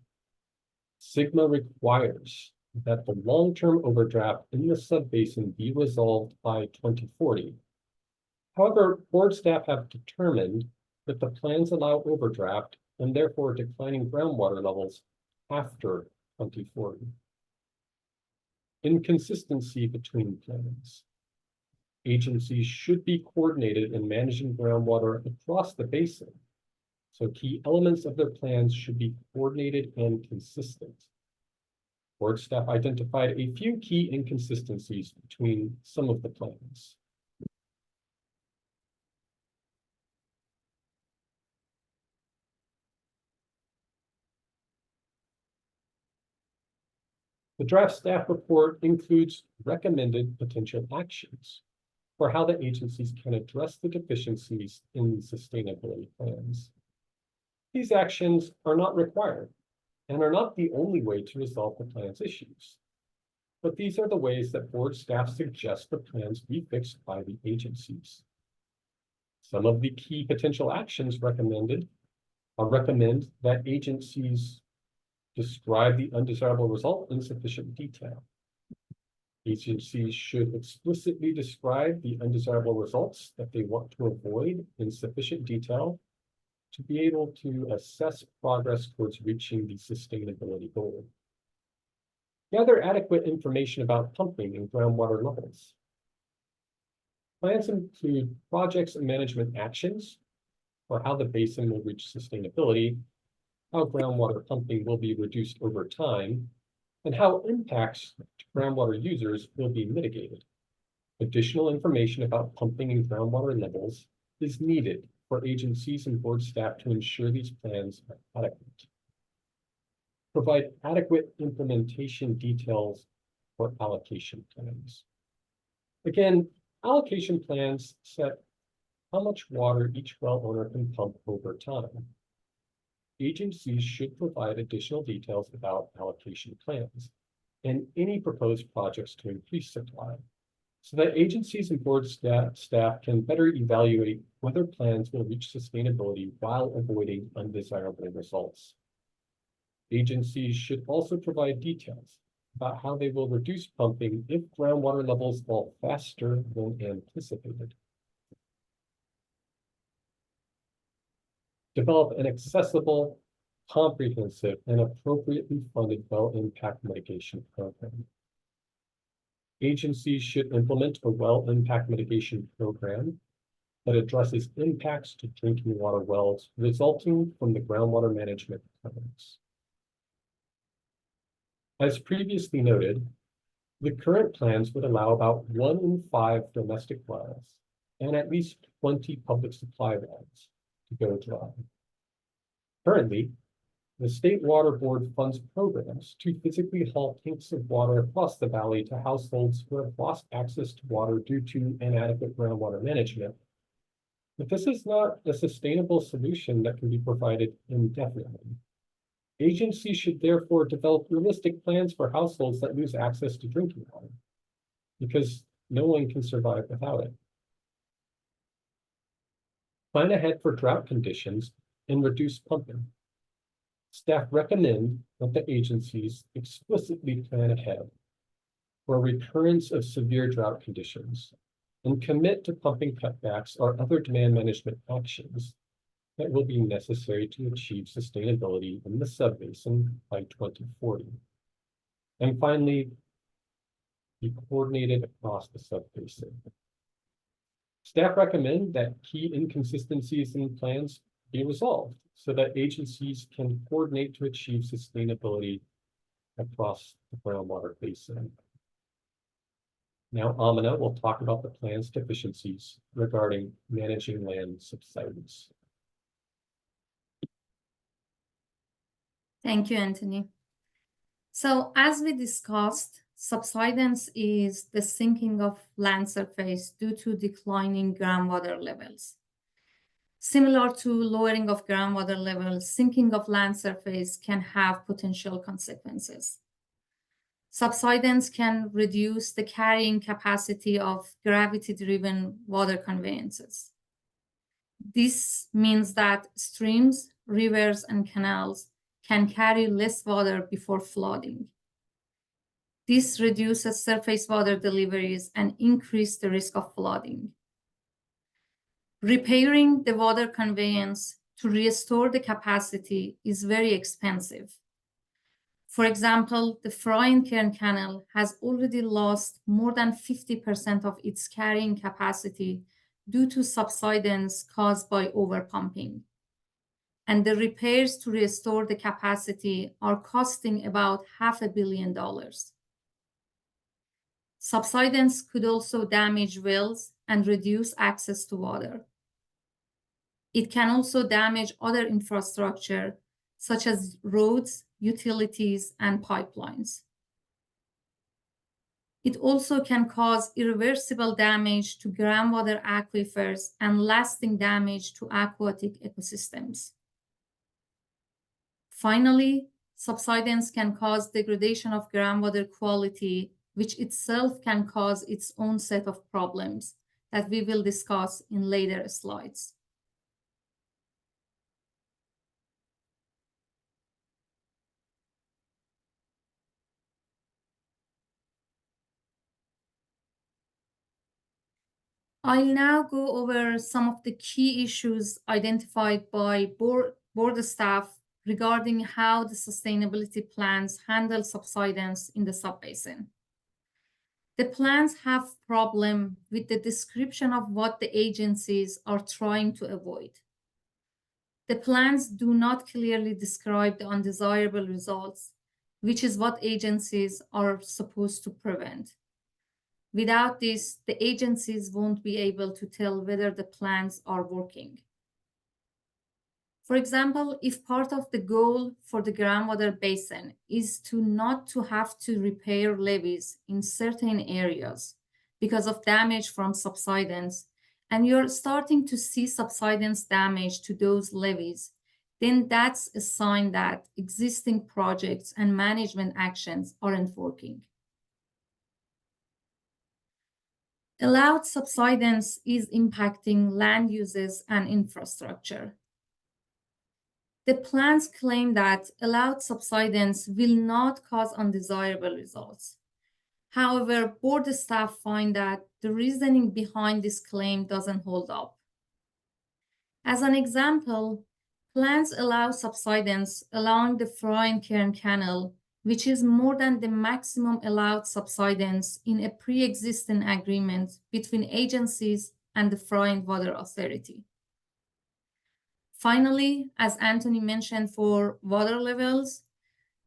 SGMA requires that the long-term overdraft in the subbasin be resolved by 2040. However, board staff have determined that the plans allow overdraft and therefore declining groundwater levels after 2040. Inconsistency between plans. Agencies should be coordinated in managing groundwater across the basin, so key elements of their plans should be coordinated and consistent. Board staff identified a few key inconsistencies between some of the plans. The draft staff report includes recommended potential actions for how the agencies can address the deficiencies in the sustainability plans. These actions are not required and are not the only way to resolve the plan's issues, but these are the ways that board staff suggest the plans be fixed by the agencies. Some of the key potential actions recommend that agencies describe the undesirable result in sufficient detail. Agencies should explicitly describe the undesirable results that they want to avoid in sufficient detail to be able to assess progress towards reaching the sustainability goal. Gather adequate information about pumping and groundwater levels. Plans include projects and management actions for how the basin will reach sustainability, how groundwater pumping will be reduced over time, and how impacts to groundwater users will be mitigated. Additional information about pumping and groundwater levels is needed for agencies and board staff to ensure these plans are adequate. Provide adequate implementation details for allocation plans. Again, allocation plans set how much water each well owner can pump over time. Agencies should provide additional details about allocation plans and any proposed projects to increase supply, so that agencies and board staff can better evaluate whether plans will reach sustainability while avoiding undesirable results. Agencies should also provide details about how they will reduce pumping if groundwater levels fall faster than anticipated. Develop an accessible, comprehensive, and appropriately funded well impact mitigation program. Agencies should implement a well impact mitigation program that addresses impacts to drinking water wells resulting from the groundwater management plans. As previously noted, the current plans would allow about 1 in 5 domestic wells and at least 20 public supply wells to go dry. Currently, the State Water Board funds programs to physically haul tanks of water across the valley to households who have lost access to water due to inadequate groundwater management. But this is not a sustainable solution that can be provided indefinitely. Agencies should therefore develop realistic plans for households that lose access to drinking water, because no one can survive without it. Plan ahead for drought conditions and reduce pumping. Staff recommend that the agencies explicitly plan ahead for a recurrence of severe drought conditions and commit to pumping cutbacks or other demand management actions that will be necessary to achieve sustainability in the subbasin by 2040. And finally, be coordinated across the subbasin. Staff recommend that key inconsistencies in plans be resolved so that agencies can coordinate to achieve sustainability across the groundwater basin. Now, Amina will talk about the plan's deficiencies regarding managing land subsidence.
Thank you, Anthony. So as we discussed, subsidence is the sinking of land surface due to declining groundwater levels. Similar to lowering of groundwater levels, sinking of land surface can have potential consequences. Subsidence can reduce the carrying capacity of gravity-driven water conveyances. This means that streams, rivers, and canals can carry less water before flooding. This reduces surface water deliveries and increases the risk of flooding. Repairing the water conveyance to restore the capacity is very expensive. For example, the Fryenkern Canal has already lost more than 50% of its carrying capacity due to subsidence caused by overpumping. And the repairs to restore the capacity are costing about $500 million. Subsidence could also damage wells and reduce access to water. It can also damage other infrastructure, such as roads, utilities, and pipelines. It also can cause irreversible damage to groundwater aquifers and lasting damage to aquatic ecosystems. Finally, subsidence can cause degradation of groundwater quality, which itself can cause its own set of problems that we will discuss in later slides. I'll now go over some of the key issues identified by board staff regarding how the sustainability plans handle subsidence in the subbasin. The plans have problem with the description of what the agencies are trying to avoid. The plans do not clearly describe the undesirable results, which is what agencies are supposed to prevent. Without this, the agencies won't be able to tell whether the plans are working. For example, if part of the goal for the groundwater basin is not to have to repair levees in certain areas because of damage from subsidence, and you're starting to see subsidence damage to those levees, then that's a sign that existing projects and management actions aren't working. Allowed subsidence is impacting land uses and infrastructure. The plans claim that allowed subsidence will not cause undesirable results. However, board staff find that the reasoning behind this claim doesn't hold up. As an example, plans allow subsidence along the Fry Cairn Canal, which is more than the maximum allowed subsidence in a pre-existing agreement between agencies and the Fry Water Authority. Finally, as Anthony mentioned for water levels,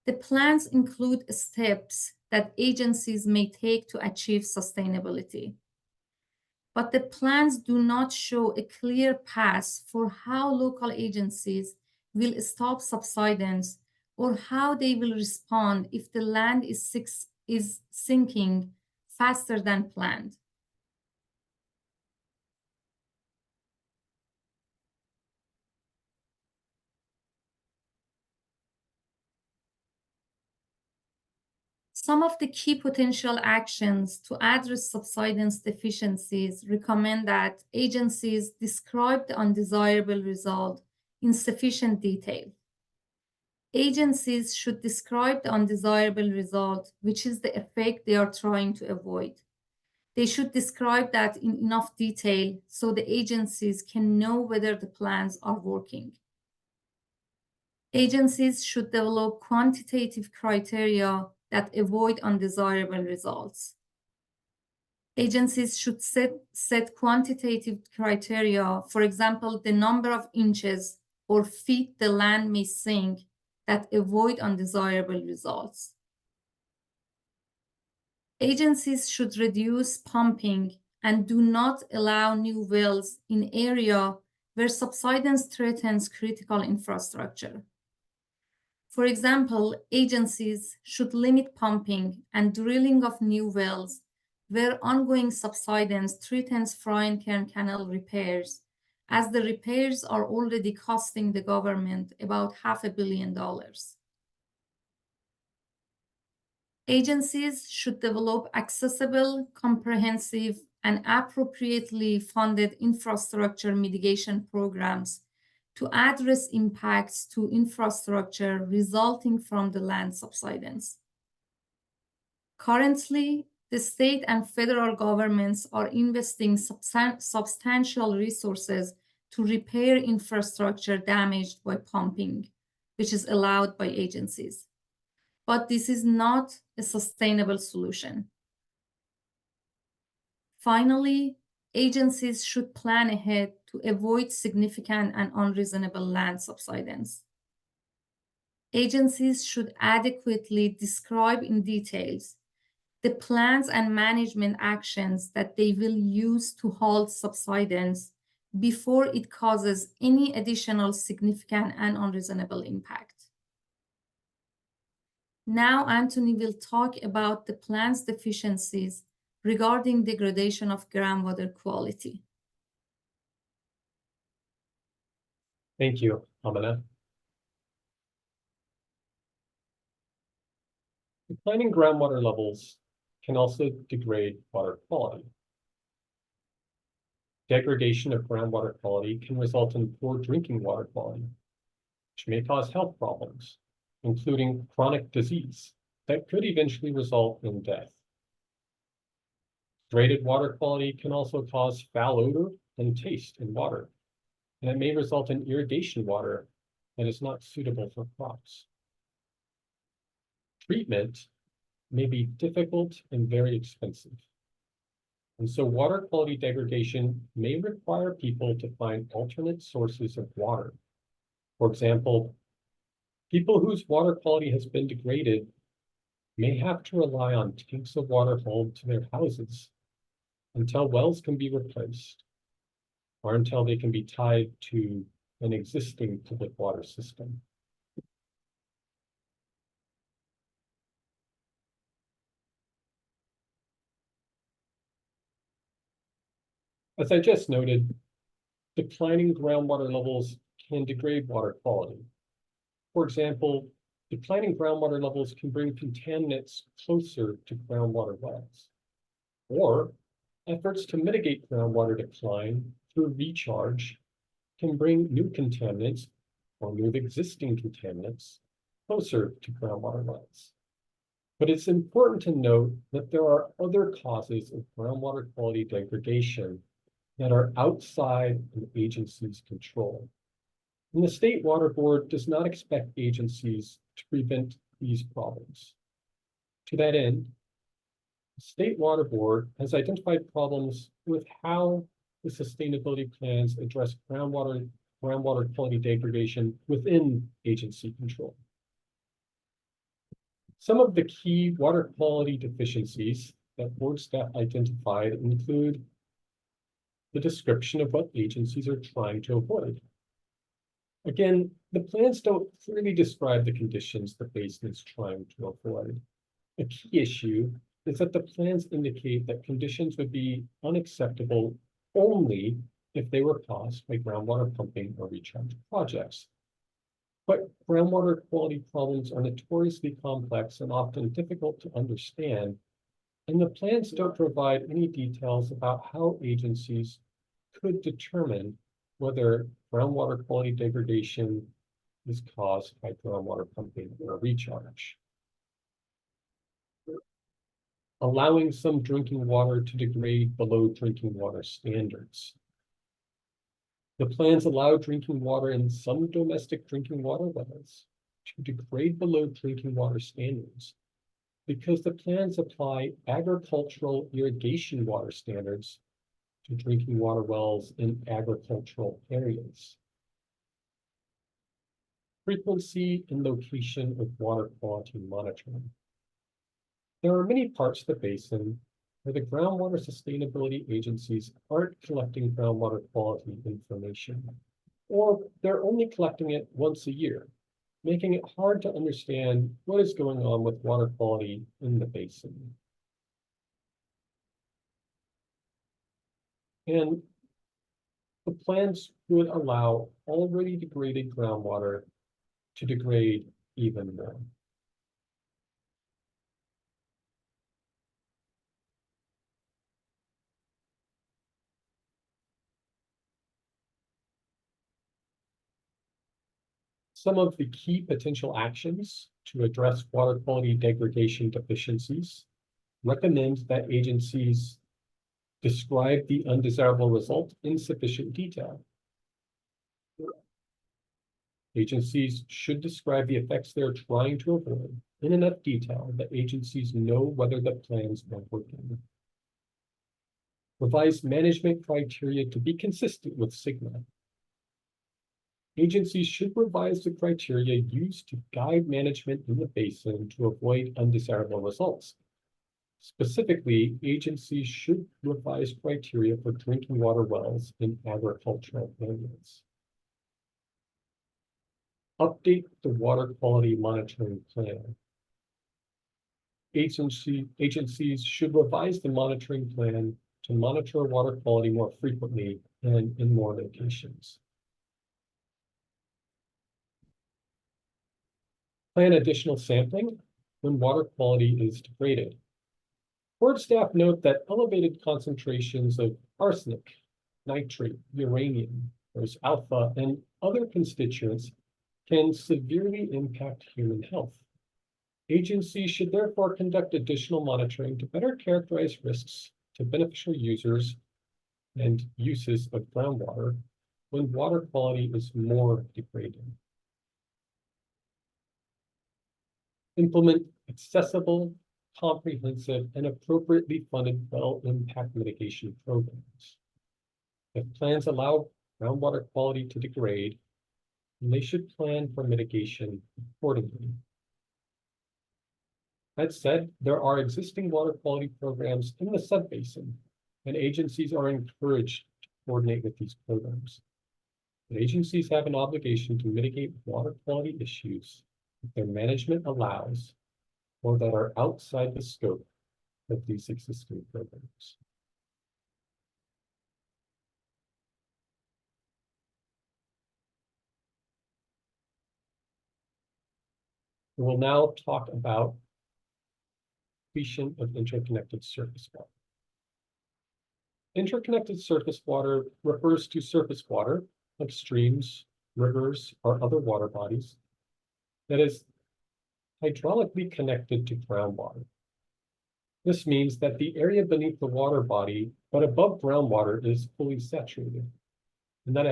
the plans include steps that agencies may take to achieve sustainability. But the plans do not show a clear path for how local agencies will stop subsidence or how they will respond if the land is sinking faster than planned. Some of the key potential actions to address subsidence deficiencies recommend that agencies describe the undesirable result in sufficient detail. Agencies should describe the undesirable result, which is the effect they are trying to avoid. They should describe that in enough detail so the agencies can know whether the plans are working. Agencies should develop quantitative criteria that avoid undesirable results. Agencies should set quantitative criteria, for example, the number of inches or feet the land may sink, that avoid undesirable results. Agencies should reduce pumping and do not allow new wells in area where subsidence threatens critical infrastructure. For example, agencies should limit pumping and drilling of new wells where ongoing subsidence threatens Fry Cairn Canal repairs, as the repairs are already costing the government about $500 million. Agencies should develop accessible, comprehensive, and appropriately funded infrastructure mitigation programs to address impacts to infrastructure resulting from the land subsidence. Currently, the state and federal governments are investing substantial resources to repair infrastructure damaged by pumping, which is allowed by agencies. But this is not a sustainable solution. Finally, agencies should plan ahead to avoid significant and unreasonable land subsidence. Agencies should adequately describe in details the plans and management actions that they will use to halt subsidence before it causes any additional significant and unreasonable impact. Now, Anthony will talk about the plan's deficiencies regarding degradation of groundwater quality.
Thank you, Amina. Declining groundwater levels can also degrade water quality. Degradation of groundwater quality can result in poor drinking water quality, which may cause health problems, including chronic disease that could eventually result in death. Degraded water quality can also cause foul odor and taste in water, and it may result in irrigation water that is not suitable for crops. Treatment may be difficult and very expensive. And so water quality degradation may require people to find alternate sources of water For example, people whose water quality has been degraded may have to rely on tanks of water hauled to their houses until wells can be replaced, or until they can be tied to an existing public water system. As I just noted, declining groundwater levels can degrade water quality. For example, declining groundwater levels can bring contaminants closer to groundwater wells, or efforts to mitigate groundwater decline through recharge can bring new contaminants or move existing contaminants closer to groundwater wells. But it's important to note that there are other causes of groundwater quality degradation that are outside an agency's control. And the State Water Board does not expect agencies to prevent these problems. To that end, the State Water Board has identified problems with how the sustainability plans address groundwater quality degradation within agency control. Some of the key water quality deficiencies that board staff identified include the description of what agencies are trying to avoid. Again, the plans don't clearly describe the conditions the basin is trying to avoid. A key issue is that the plans indicate that conditions would be unacceptable only if they were caused by groundwater pumping or recharge projects. But groundwater quality problems are notoriously complex and often difficult to understand, and the plans don't provide any details about how agencies could determine whether groundwater quality degradation is caused by groundwater pumping or recharge. Allowing some drinking water to degrade below drinking water standards. The plans allow drinking water in some domestic drinking water wells to degrade below drinking water standards because the plans apply agricultural irrigation water standards to drinking water wells in agricultural areas. Frequency and location of water quality monitoring. There are many parts of the basin where the groundwater sustainability agencies aren't collecting groundwater quality information, or they're only collecting it once a year, making it hard to understand what is going on with water quality in the basin. And the plans would allow already degraded groundwater to degrade even more. Some of the key potential actions to address water quality degradation deficiencies recommend that agencies describe the undesirable result in sufficient detail. Agencies should describe the effects they're trying to avoid in enough detail that agencies know whether the plans are working. Revise management criteria to be consistent with SGMA. Agencies should revise the criteria used to guide management in the basin to avoid undesirable results. Specifically, agencies should revise criteria for drinking water wells in agricultural areas. Update the water quality monitoring plan. Agencies should revise the monitoring plan to monitor water quality more frequently and in more locations. Plan additional sampling when water quality is degraded. Board staff note that elevated concentrations of arsenic, nitrate, uranium, there's alpha, and other constituents can severely impact human health. Agencies should therefore conduct additional monitoring to better characterize risks to beneficial users and uses of groundwater when water quality is more degraded. Implement accessible, comprehensive, and appropriately funded well impact mitigation programs. If plans allow groundwater quality to degrade, and they should plan for mitigation accordingly. That said, there are existing water quality programs in the subbasin, and agencies are encouraged to coordinate with these programs. But agencies have an obligation to mitigate water quality issues that their management allows or that are outside the scope of these existing programs. We will now talk about depletion of interconnected surface water. Interconnected surface water refers to surface water, like streams, rivers, or other water bodies, that is hydraulically connected to groundwater. This means that the area beneath the water body, but above groundwater, is fully saturated, and that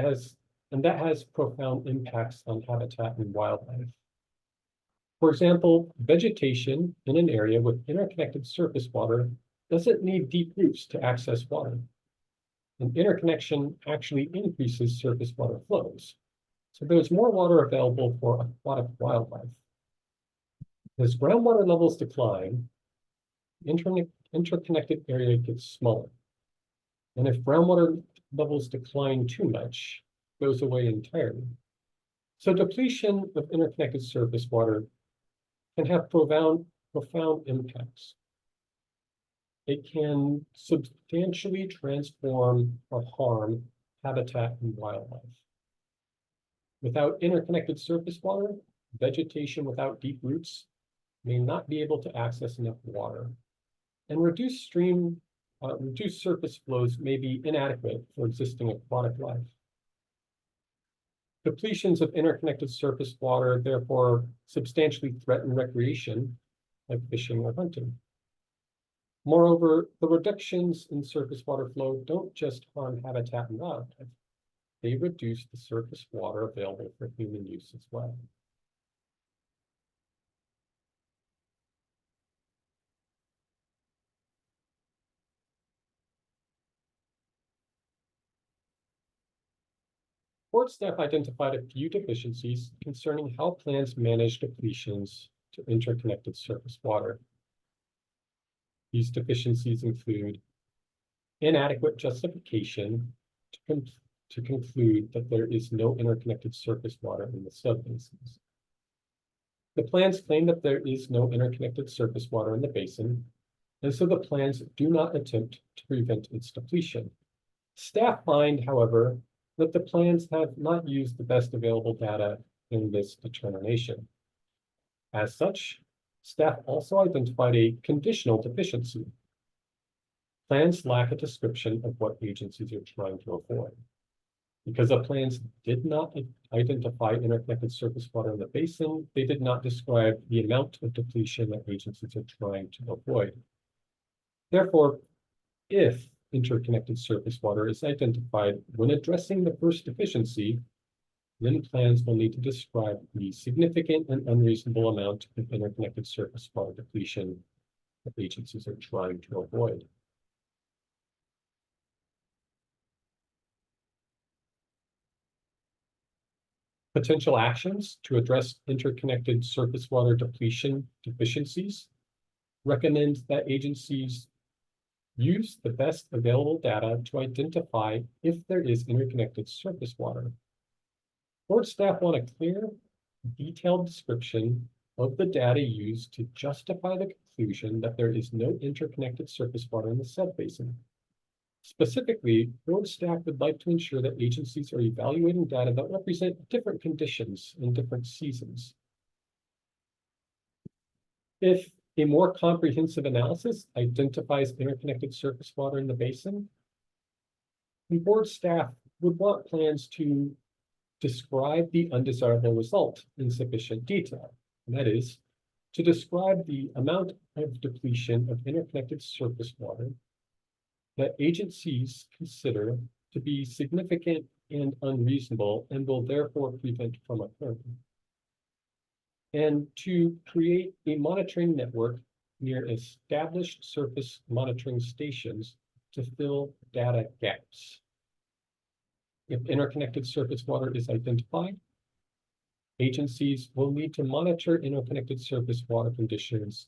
has profound impacts on habitat and wildlife. For example, vegetation in an area with interconnected surface water doesn't need deep roots to access water. And interconnection actually increases surface water flows. So there's more water available for aquatic wildlife. As groundwater levels decline, interconnected area gets smaller. And if groundwater levels decline too much, it goes away entirely. So depletion of interconnected surface water can have profound impacts. It can substantially transform or harm habitat and wildlife. Without interconnected surface water, vegetation without deep roots may not be able to access enough water, and reduced surface flows may be inadequate for existing aquatic life. Depletions of interconnected surface water therefore substantially threaten recreation, like fishing or hunting. Moreover, the reductions in surface water flow don't just harm habitat and wildlife, they reduce the surface water available for human use as well. Board staff identified a few deficiencies concerning how plans manage depletions to interconnected surface water. These deficiencies include inadequate justification to conclude that there is no interconnected surface water in the subbasins. The plans claim that there is no interconnected surface water in the basin, and so the plans do not attempt to prevent its depletion. Staff find, however, that the plans have not used the best available data in this determination. As such, staff also identified a conditional deficiency. Plans lack a description of what agencies are trying to avoid. Because the plans did not identify interconnected surface water in the basin, they did not describe the amount of depletion that agencies are trying to avoid. Therefore, if interconnected surface water is identified when addressing the first deficiency, then plans will need to describe the significant and unreasonable amount of interconnected surface water depletion that agencies are trying to avoid. Potential actions to address interconnected surface water depletion deficiencies recommend that agencies use the best available data to identify if there is interconnected surface water. Board staff want a clear, detailed description of the data used to justify the conclusion that there is no interconnected surface water in the subbasin. Specifically, board staff would like to ensure that agencies are evaluating data that represent different conditions in different seasons. If a more comprehensive analysis identifies interconnected surface water in the basin, the board staff would want plans to describe the undesirable result in sufficient detail. And that is, to describe the amount of depletion of interconnected surface water that agencies consider to be significant and unreasonable and will therefore prevent from occurring. And to create a monitoring network near established surface monitoring stations to fill data gaps. If interconnected surface water is identified, Agencies will need to monitor interconnected surface water conditions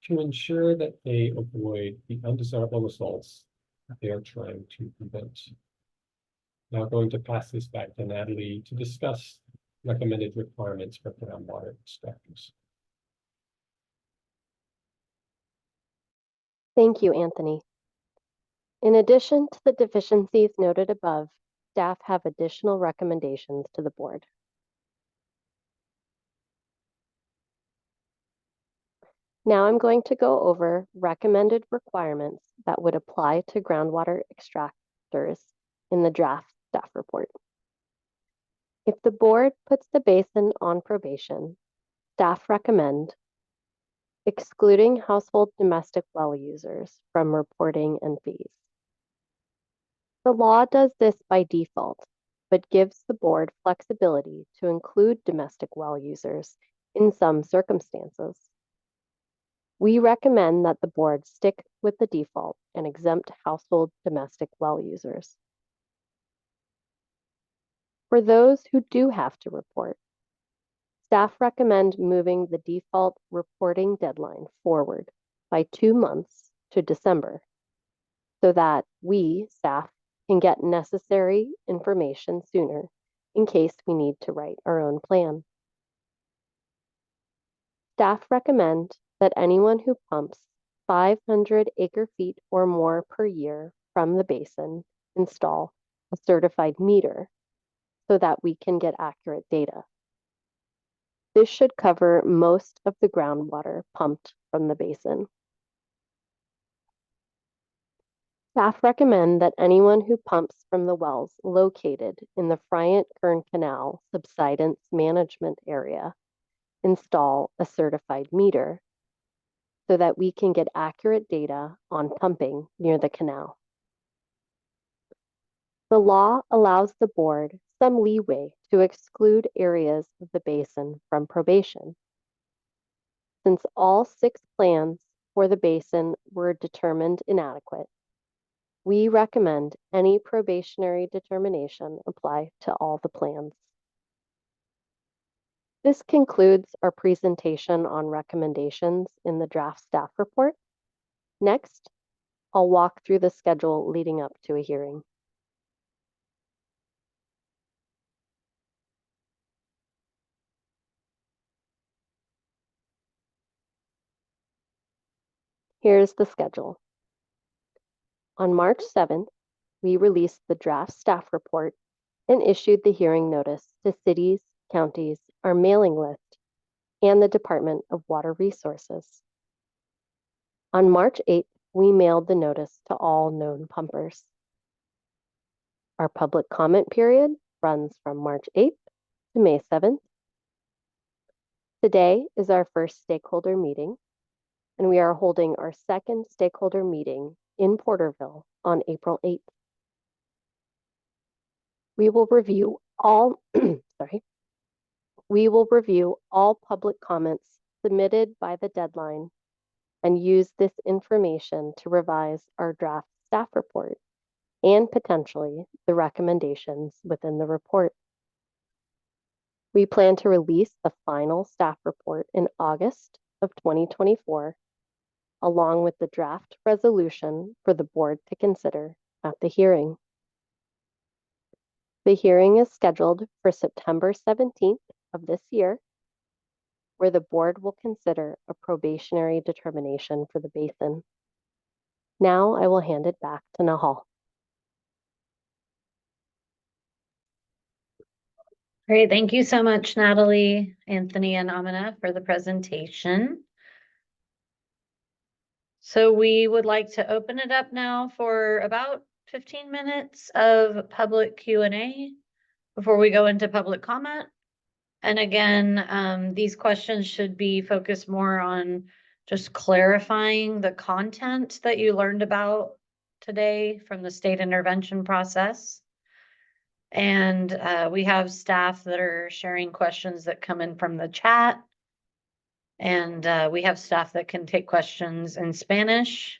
to ensure that they avoid the undesirable results that they are trying to prevent. Now going to pass this back to Natalie to discuss recommended requirements for groundwater inspectors.
Thank you, Anthony. In addition to the deficiencies noted above, staff have additional recommendations to the board. Now I'm going to go over recommended requirements that would apply to groundwater extractors in the draft staff report. If the board puts the basin on probation, staff recommend excluding household domestic well users from reporting and fees. The law does this by default, but gives the board flexibility to include domestic well users in some circumstances. We recommend that the board stick with the default and exempt household domestic well users. For those who do have to report, staff recommend moving the default reporting deadline forward by 2 months to December so that we, staff, can get necessary information sooner in case we need to write our own plan. Staff recommend that anyone who pumps 500 acre-feet or more per year from the basin install a certified meter so that we can get accurate data. This should cover most of the groundwater pumped from the basin. Staff recommend that anyone who pumps from the wells located in the Friant-Kern Canal subsidence management area install a certified meter so that we can get accurate data on pumping near the canal. The law allows the board some leeway to exclude areas of the basin from probation. Since all 6 plans for the basin were determined inadequate, we recommend any probationary determination apply to all the plans. This concludes our presentation on recommendations in the draft staff report. Next, I'll walk through the schedule leading up to a hearing. Here's the schedule. On March 7th, we released the draft staff report and issued the hearing notice to cities, counties, our mailing list, and the Department of Water Resources. On March 8th, we mailed the notice to all known pumpers. Our public comment period runs from March 8th to May 7th. Today is our first stakeholder meeting, and we are holding our second stakeholder meeting in Porterville on April 8th. We will review all, we will review all public comments submitted by the deadline and use this information to revise our draft staff report and potentially the recommendations within the report. We plan to release the final staff report in August of 2024, along with the draft resolution for the board to consider at the hearing. The hearing is scheduled for September 17th of this year, where the board will consider a probationary determination for the basin. Now I will hand it back to Nahal.
Great, thank you so much, Natalie, Anthony, and Amina for the presentation. So we would like to open it up now for about 15 minutes of public Q&A before we go into public comment. And again, these questions should be focused more on just clarifying the content that you learned about today from the state intervention process. And we have staff that are sharing questions that come in from the chat. And we have staff that can take questions in Spanish.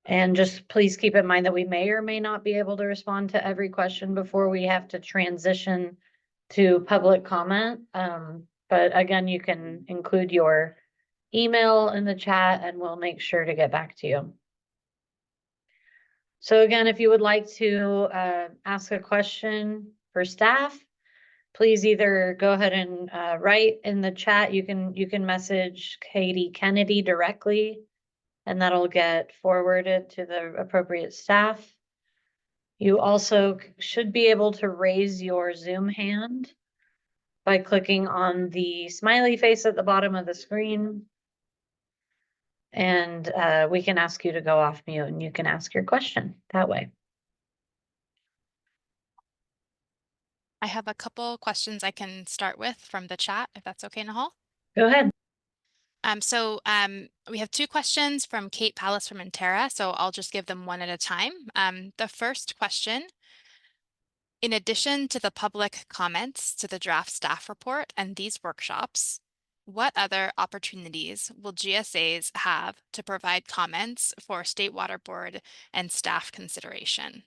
And just please keep in mind that we may or may not be able to respond to every question before we have to transition to public comment. But again, you can include your email in the chat and we'll make sure to get back to you. So again, if you would like to ask a question for staff, please either go ahead and write in the chat. You can message Katie Kennedy directly, and that'll get forwarded to the appropriate staff. You also should be able to raise your Zoom hand by clicking on the smiley face at the bottom of the screen. And we can ask you to go off mute and you can ask your question that way.
I have a couple questions I can start with from the chat, if that's okay, Nahal.
Go ahead.
We have two questions from Kate Pallas from Intera, so I'll just give them one at a time. The first question, in addition to the public comments to the draft staff report and these workshops, what other opportunities will GSAs have to provide comments for State Water Board and staff consideration?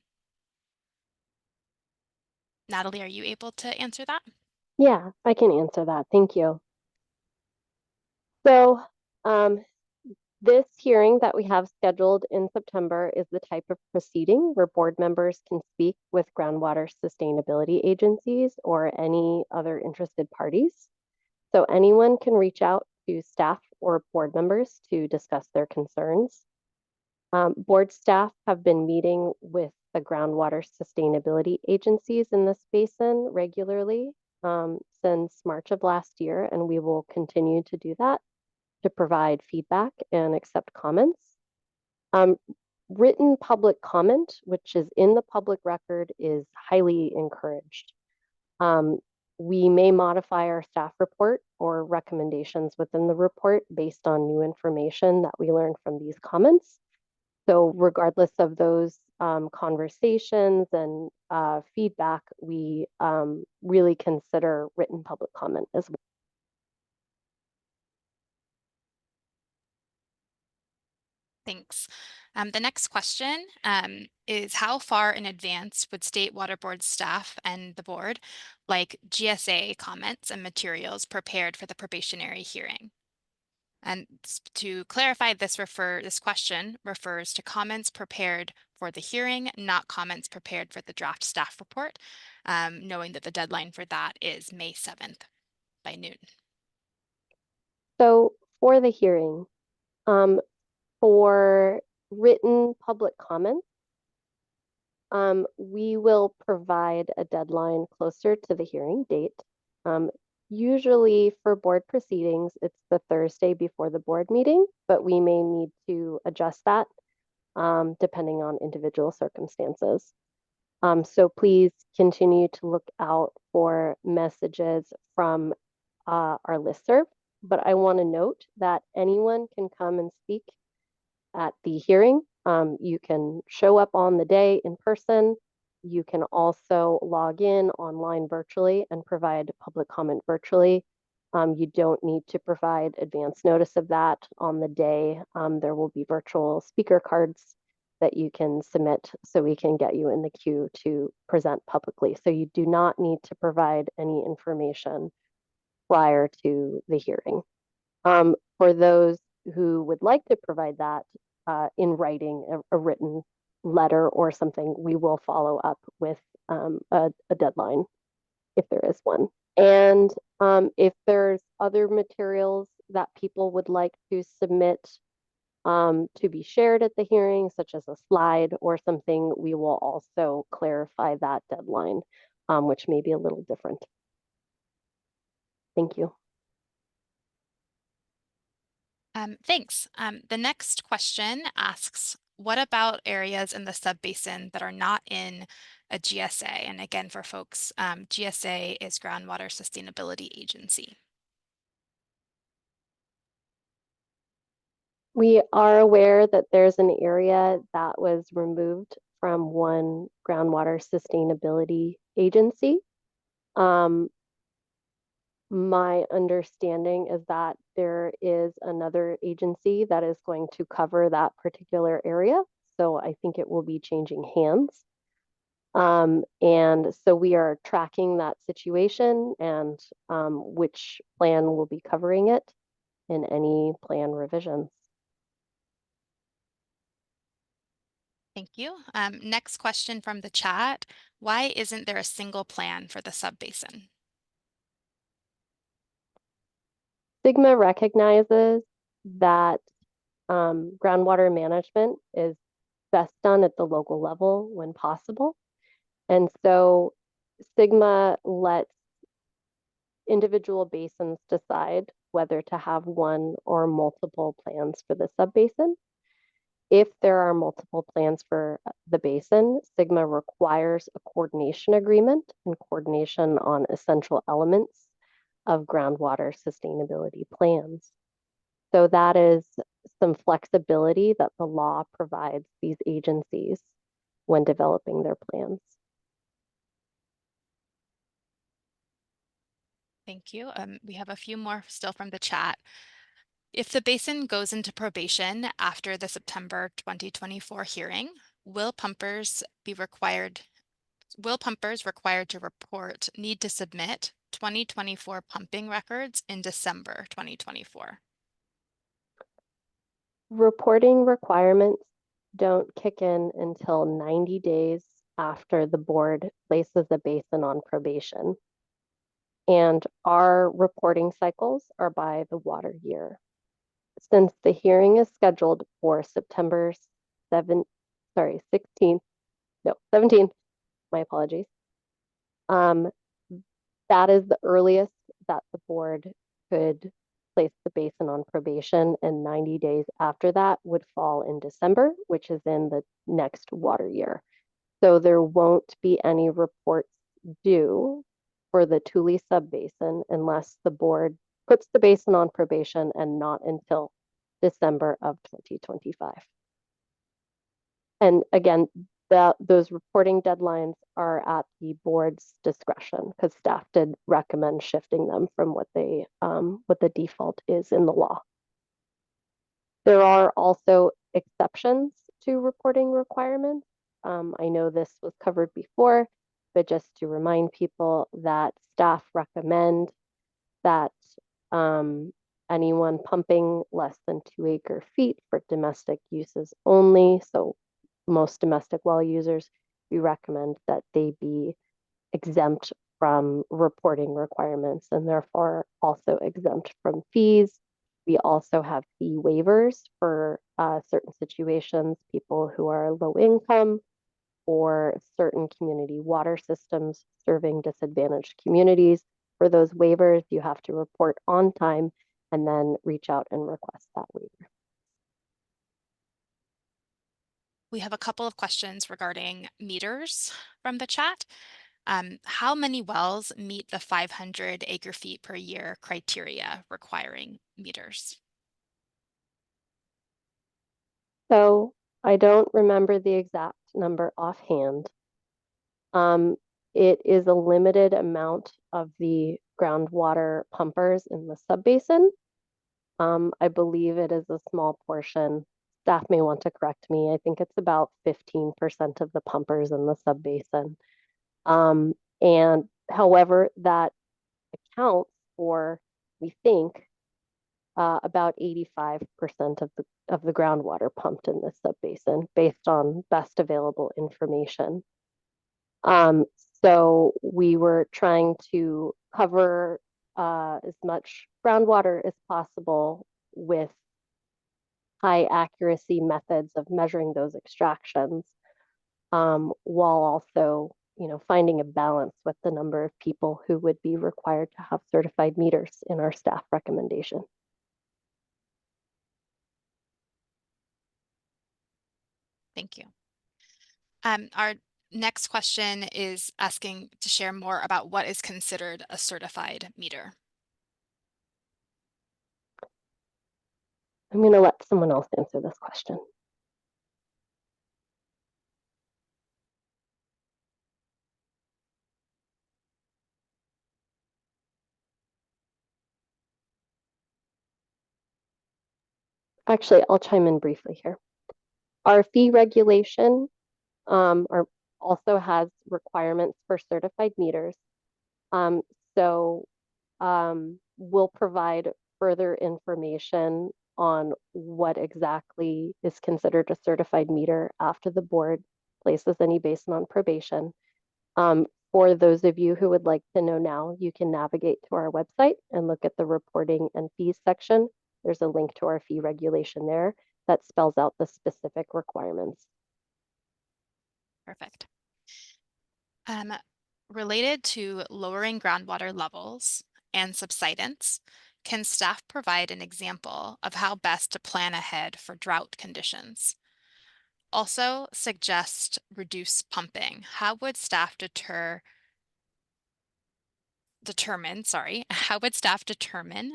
Natalie, are you able to answer that?
Yeah, I can answer that. Thank you. So this hearing that we have scheduled in September is the type of proceeding where board members can speak with groundwater sustainability agencies or any other interested parties. So anyone can reach out to staff or board members to discuss their concerns. Board staff have been meeting with the groundwater sustainability agencies in this basin regularly since March of last year, and we will continue to do that to provide feedback and accept comments. Written public comment, which is in the public record, is highly encouraged. We may modify our staff report or recommendations within the report based on new information that we learned from these comments. So regardless of those conversations and feedback, we really consider written public comment as well.
Thanks. The next question is how far in advance would State Water Board staff and the board like GSA comments and materials prepared for the probationary hearing? And to clarify, this question refers to comments prepared for the hearing, not comments prepared for the draft staff report, knowing that the deadline for that is May 7th by noon.
So for the hearing, for written public comments, we will provide a deadline closer to the hearing date. Usually for board proceedings, it's the Thursday before the board meeting, but we may need to adjust that depending on individual circumstances. So please continue to look out for messages from our listserv. But I want to note that anyone can come and speak at the hearing. You can show up on the day in person. You can also log in online virtually and provide public comment virtually. You don't need to provide advance notice of that on the day. There will be virtual speaker cards that you can submit so we can get you in the queue to present publicly. So you do not need to provide any information prior to the hearing. For those who would like to provide that in writing, a written letter or something, we will follow up with a deadline if there is one. And if there's other materials that people would like to submit to be shared at the hearing, such as a slide or something, we will also clarify that deadline, which may be a little different. Thank you.
Thanks. The next question asks, what about areas in the subbasin that are not in a GSA? And again, for folks, GSA is Groundwater Sustainability Agency.
We are aware that there's an area that was removed from one groundwater sustainability agency. My understanding is that there is another agency that is going to cover that particular area. So I think it will be changing hands. And so we are tracking that situation and which plan will be covering it in any plan revisions.
Thank you. Next question from the chat. Why isn't there a single plan for the subbasin?
SWRCB recognizes that groundwater management is best done at the local level when possible. And so SWRCB lets individual basins decide whether to have one or multiple plans for the subbasin. If there are multiple plans for the basin, SWRCB requires a coordination agreement and coordination on essential elements of groundwater sustainability plans. So that is some flexibility that the law provides these agencies when developing their plans.
Thank you. We have a few more still from the chat. If the basin goes into probation after the September 2024 hearing, will pumpers required to report need to submit 2024 pumping records in December 2024?
Reporting requirements don't kick in until 90 days after the board places a basin on probation. And our reporting cycles are by the water year. Since the hearing is scheduled for September 17th, my apologies. That is the earliest that the board could place the basin on probation, and 90 days after that would fall in December, which is in the next water year. So there won't be any reports due for the Tule subbasin unless the board puts the basin on probation, and not until December of 2025. And again, those reporting deadlines are at the board's discretion, because staff did recommend shifting them from what the default is in the law. There are also exceptions to reporting requirements. I know this was covered before, but just to remind people that staff recommend that anyone pumping less than 2 acre-feet for domestic uses only, so most domestic well users, we recommend that they be exempt from reporting requirements and therefore also exempt from fees. We also have fee waivers for certain situations, people who are low income or certain community water systems serving disadvantaged communities. For those waivers, you have to report on time and then reach out and request that waiver.
We have a couple of questions regarding meters from the chat. How many wells meet the 500 acre-feet per year criteria requiring meters?
So I don't remember the exact number offhand. It is a limited amount of the groundwater pumpers in the subbasin. I believe it is a small portion. Staff may want to correct me. I think it's about 15% of the pumpers in the subbasin. And however, that accounts for, we think, about 85% of the groundwater pumped in this subbasin based on best available information. So we were trying to cover as much groundwater as possible with high accuracy methods of measuring those extractions, while also, finding a balance with the number of people who would be required to have certified meters in our staff recommendation.
Thank you. Our next question is asking to share more about what is considered a certified meter.
I'm going to let someone else answer this question. Actually, I'll chime in briefly here. Our fee regulation, our also has requirements for certified meters. So we'll provide further information on what exactly is considered a certified meter after the board places any basin on probation. For those of you who would like to know now, you can navigate to our website and look at the reporting and fees section. There's a link to our fee regulation there that spells out the specific requirements.
Perfect. Related to lowering groundwater levels and subsidence, can staff provide an example of how best to plan ahead for drought conditions? Also suggest reduce pumping. How would staff determine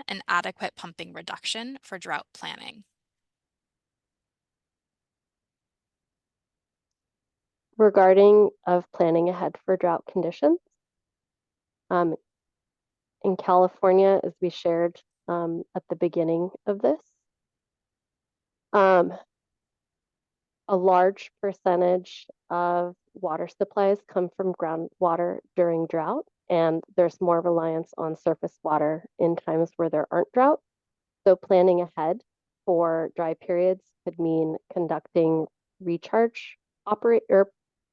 an adequate pumping reduction for drought planning?
Regarding of planning ahead for drought conditions, in California, as we shared at the beginning of this, a large percentage of water supplies come from groundwater during drought, and there's more reliance on surface water in times where there aren't drought. So planning ahead for dry periods could mean conducting recharge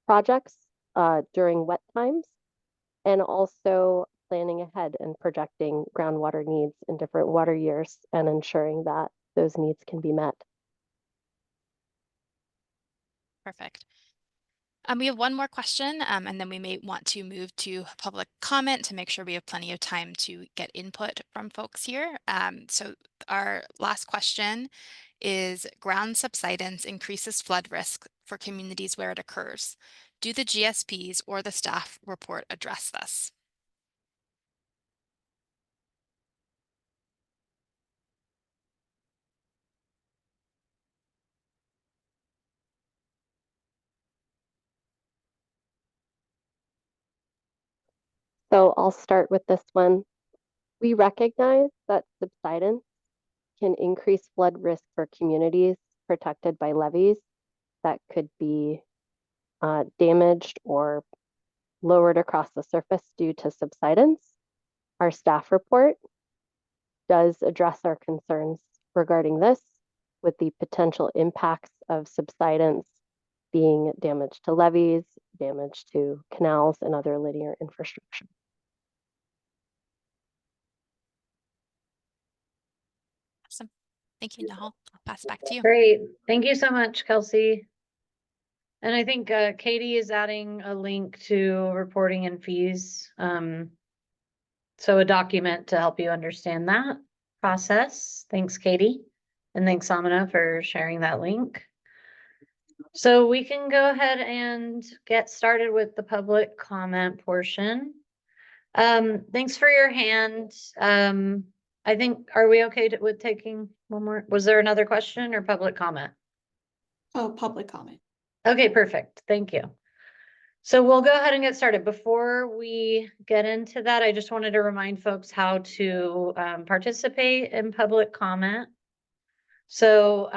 projects during wet times, and also planning ahead and projecting groundwater needs in different water years and ensuring that those needs can be met.
Perfect. We have one more question, and then we may want to move to public comment to make sure we have plenty of time to get input from folks here. So our last question is, ground subsidence increases flood risk for communities where it occurs. Do the GSPs or the staff report address this?
So I'll start with this one. We recognize that subsidence can increase flood risk for communities protected by levees that could be damaged or lowered across the surface due to subsidence. Our staff report does address our concerns regarding this, with the potential impacts of subsidence being damage to levees, damage to canals, and other linear infrastructure.
Awesome. Thank you, Nahal. I'll pass it back to you.
Great. Thank you so much, Kelsey. And I think Katie is adding a link to reporting and fees. So a document to help you understand that process. Thanks, Katie. And thanks, Amina, for sharing that link. So we can go ahead and get started with the public comment portion. Thanks for your hand. I think, are we okay with taking one more? Was there another question or public comment?
Oh, public comment.
Okay, perfect. Thank you. So we'll go ahead and get started. Before we get into that, I just wanted to remind folks how to participate in public comment. So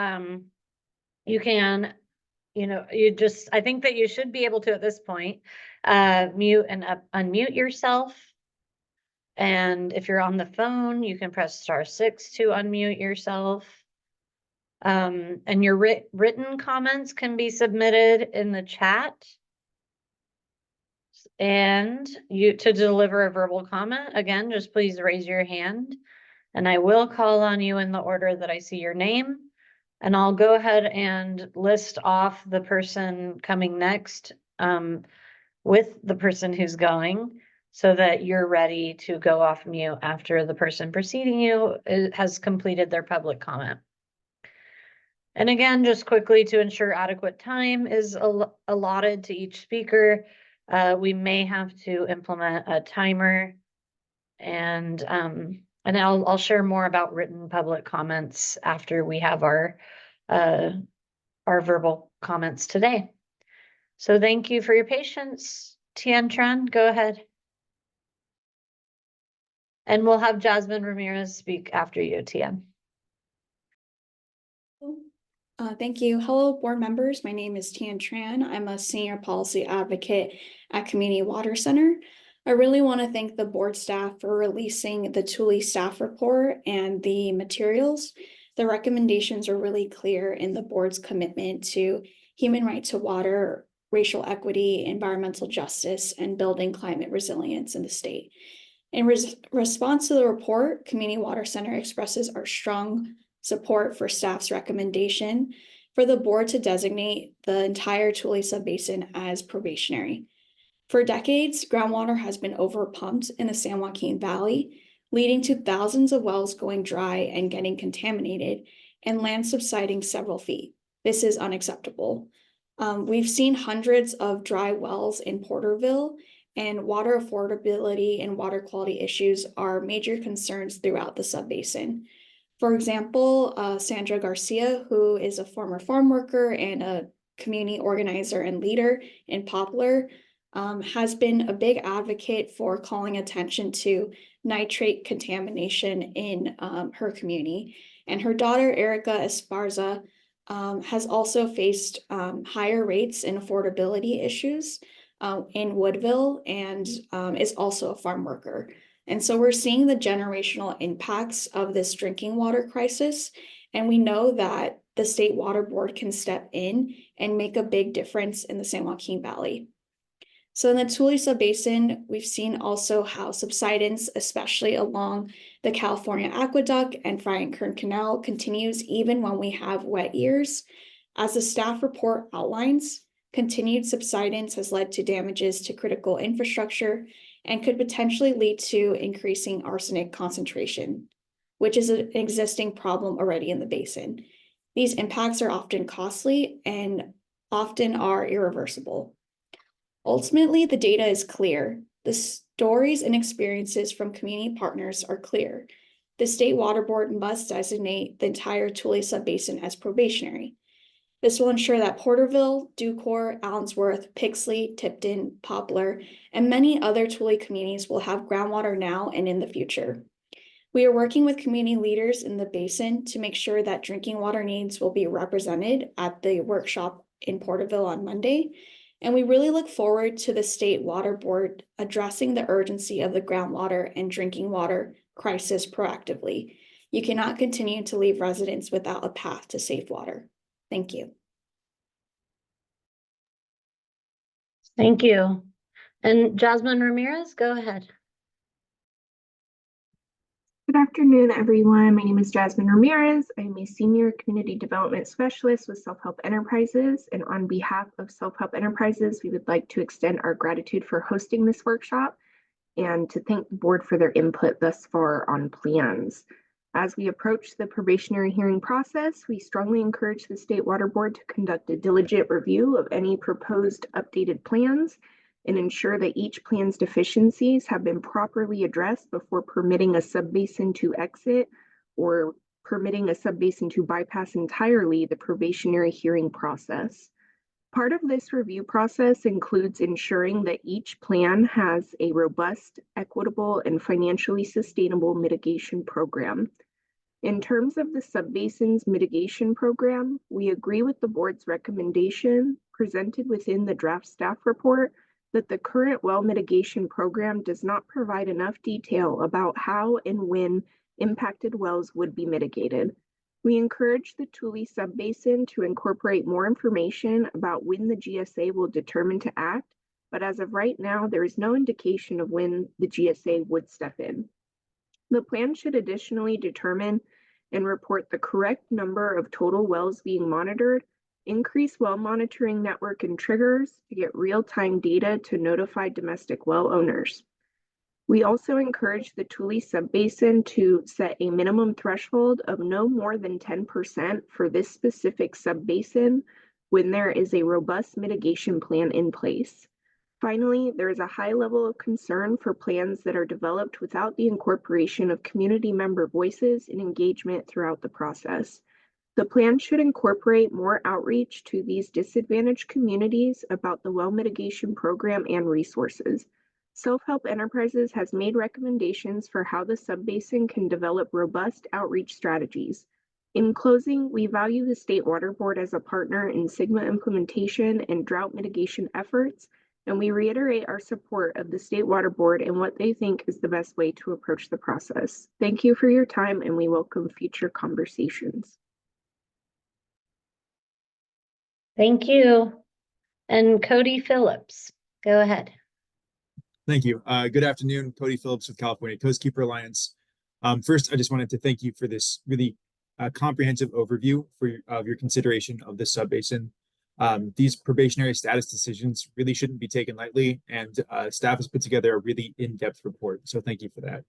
you can, I think that you should be able to at this point, mute and unmute yourself. And if you're on the phone, you can press *6 to unmute yourself. And your written comments can be submitted in the chat. And to deliver a verbal comment, again, just please raise your hand and I will call on you in the order that I see your name. And I'll go ahead and list off the person coming next with the person who's going, so that you're ready to go off mute after the person preceding you has completed their public comment. And again, just quickly, to ensure adequate time is allotted to each speaker, we may have to implement a timer, and I'll share more about written public comments after we have our verbal comments today. So thank you for your patience. Tien Tran, go ahead. And we'll have Jasmine Ramirez speak after you, Tien.
Thank you. Hello, board members. My name is Tian Tran. I'm a senior policy advocate at Community Water Center. I really want to thank the board staff for releasing the Tule staff report and the materials. The recommendations are really clear in the board's commitment to human right to water, racial equity, environmental justice, and building climate resilience in the state. In response to the report, Community Water Center expresses our strong support for staff's recommendation for the board to designate the entire Tule subbasin as probationary. For decades, groundwater has been overpumped in the San Joaquin Valley, leading to thousands of wells going dry and getting contaminated, and land subsiding several feet. This is unacceptable. We've seen hundreds of dry wells in Porterville, and water affordability and water quality issues are major concerns throughout the subbasin. For example, Sandra Garcia, who is a former farm worker and a community organizer and leader in Poplar, has been a big advocate for calling attention to nitrate contamination in her community. And her daughter, Erica Esparza, has also faced higher rates and affordability issues in Woodville, and is also a farm worker. And so we're seeing the generational impacts of this drinking water crisis. And we know that the State Water Board can step in and make a big difference in the San Joaquin Valley. So in the Tule subbasin, we've seen also how subsidence, especially along the California Aqueduct and Friant Kern Canal, continues even when we have wet years. As the staff report outlines, continued subsidence has led to damages to critical infrastructure and could potentially lead to increasing arsenic concentration, which is an existing problem already in the basin. These impacts are often costly and often are irreversible. Ultimately, the data is clear. The stories and experiences from community partners are clear. The State Water Board must designate the entire Tule subbasin as probationary. This will ensure that Porterville, Ducor, Allensworth, Pixley, Tipton, Poplar, and many other Tule communities will have groundwater now and in the future. We are working with community leaders in the basin to make sure that drinking water needs will be represented at the workshop in Porterville on Monday. And we really look forward to the State Water Board addressing the urgency of the groundwater and drinking water crisis proactively. You cannot continue to leave residents without a path to safe water. Thank you.
Thank you. And Jasmine Ramirez, go ahead.
Good afternoon, everyone. My name is Jasmine Ramirez. I'm a Senior Community Development Specialist with Self-Help Enterprises. And on behalf of Self-Help Enterprises, we would like to extend our gratitude for hosting this workshop and to thank the board for their input thus far on plans. As we approach the probationary hearing process, we strongly encourage the State Water Board to conduct a diligent review of any proposed updated plans and ensure that each plan's deficiencies have been properly addressed before permitting a subbasin to exit or permitting a subbasin to bypass entirely the probationary hearing process. Part of this review process includes ensuring that each plan has a robust, equitable, and financially sustainable mitigation program. In terms of the subbasin's mitigation program, we agree with the board's recommendation presented within the draft staff report that the current well mitigation program does not provide enough detail about how and when impacted wells would be mitigated. We encourage the Tule subbasin to incorporate more information about when the GSA will determine to act, but as of right now, there is no indication of when the GSA would step in. The plan should additionally determine and report the correct number of total wells being monitored, increase well monitoring network and triggers to get real-time data to notify domestic well owners. We also encourage the Tule subbasin to set a minimum threshold of no more than 10% for this specific subbasin when there is a robust mitigation plan in place. Finally, there is a high level of concern for plans that are developed without the incorporation of community member voices and engagement throughout the process. The plan should incorporate more outreach to these disadvantaged communities about the well mitigation program and resources. Self-Help Enterprises has made recommendations for how the subbasin can develop robust outreach strategies. In closing, we value the State Water Board as a partner in SGMA implementation and drought mitigation efforts, and we reiterate our support of the State Water Board and what they think is the best way to approach the process. Thank you for your time, and we welcome future conversations.
Thank you. And Cody Phillips, go ahead.
Thank you. Good afternoon, Cody Phillips with California Coastkeeper Alliance. First, I just wanted to thank you for this really comprehensive overview of your consideration of this subbasin. These probationary status decisions really shouldn't be taken lightly, and staff has put together a really in-depth report, so thank you for that.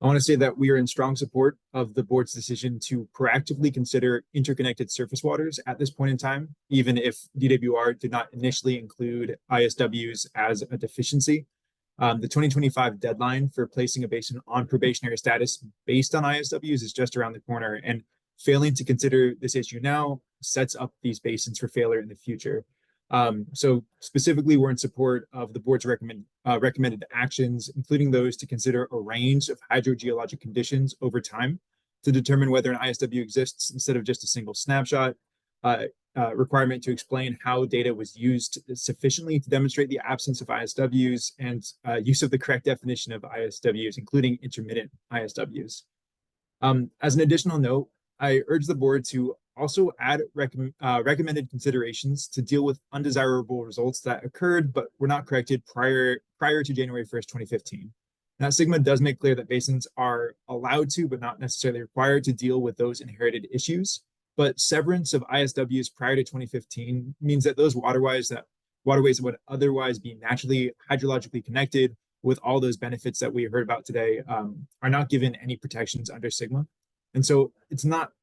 I want to say that we are in strong support of the board's decision to proactively consider interconnected surface waters at this point in time, even if DWR did not initially include ISWs as a deficiency. The 2025 deadline for placing a basin on probationary status based on ISWs is just around the corner, and failing to consider this issue now sets up these basins for failure in the future. So specifically, we're in support of the board's recommended actions, including those to consider a range of hydrogeologic conditions over time to determine whether an ISW exists instead of just a single snapshot, requirement to explain how data was used sufficiently to demonstrate the absence of ISWs, and use of the correct definition of ISWs, including intermittent ISWs. As an additional note, I urge the board to also add recommended considerations to deal with undesirable results that occurred but were not corrected prior to January 1st, 2015. Now, SGMA does make clear that basins are allowed to, but not necessarily required to deal with those inherited issues. But severance of ISWs prior to 2015 means that those waterways that would otherwise be naturally hydrologically connected with all those benefits that we heard about today are not given any protections under SGMA. And so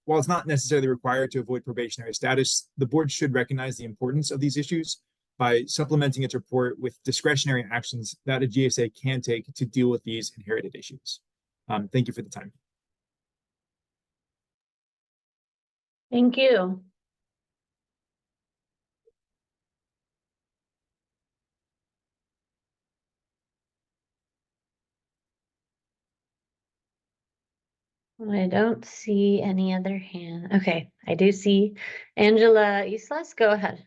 while it's not necessarily required to avoid probationary status, the board should recognize the importance of these issues by supplementing its report with discretionary actions that a GSA can take to deal with these inherited issues. Thank you for the time.
Thank you. I don't see any other hand. Okay, I do see Angela Islas. Go ahead.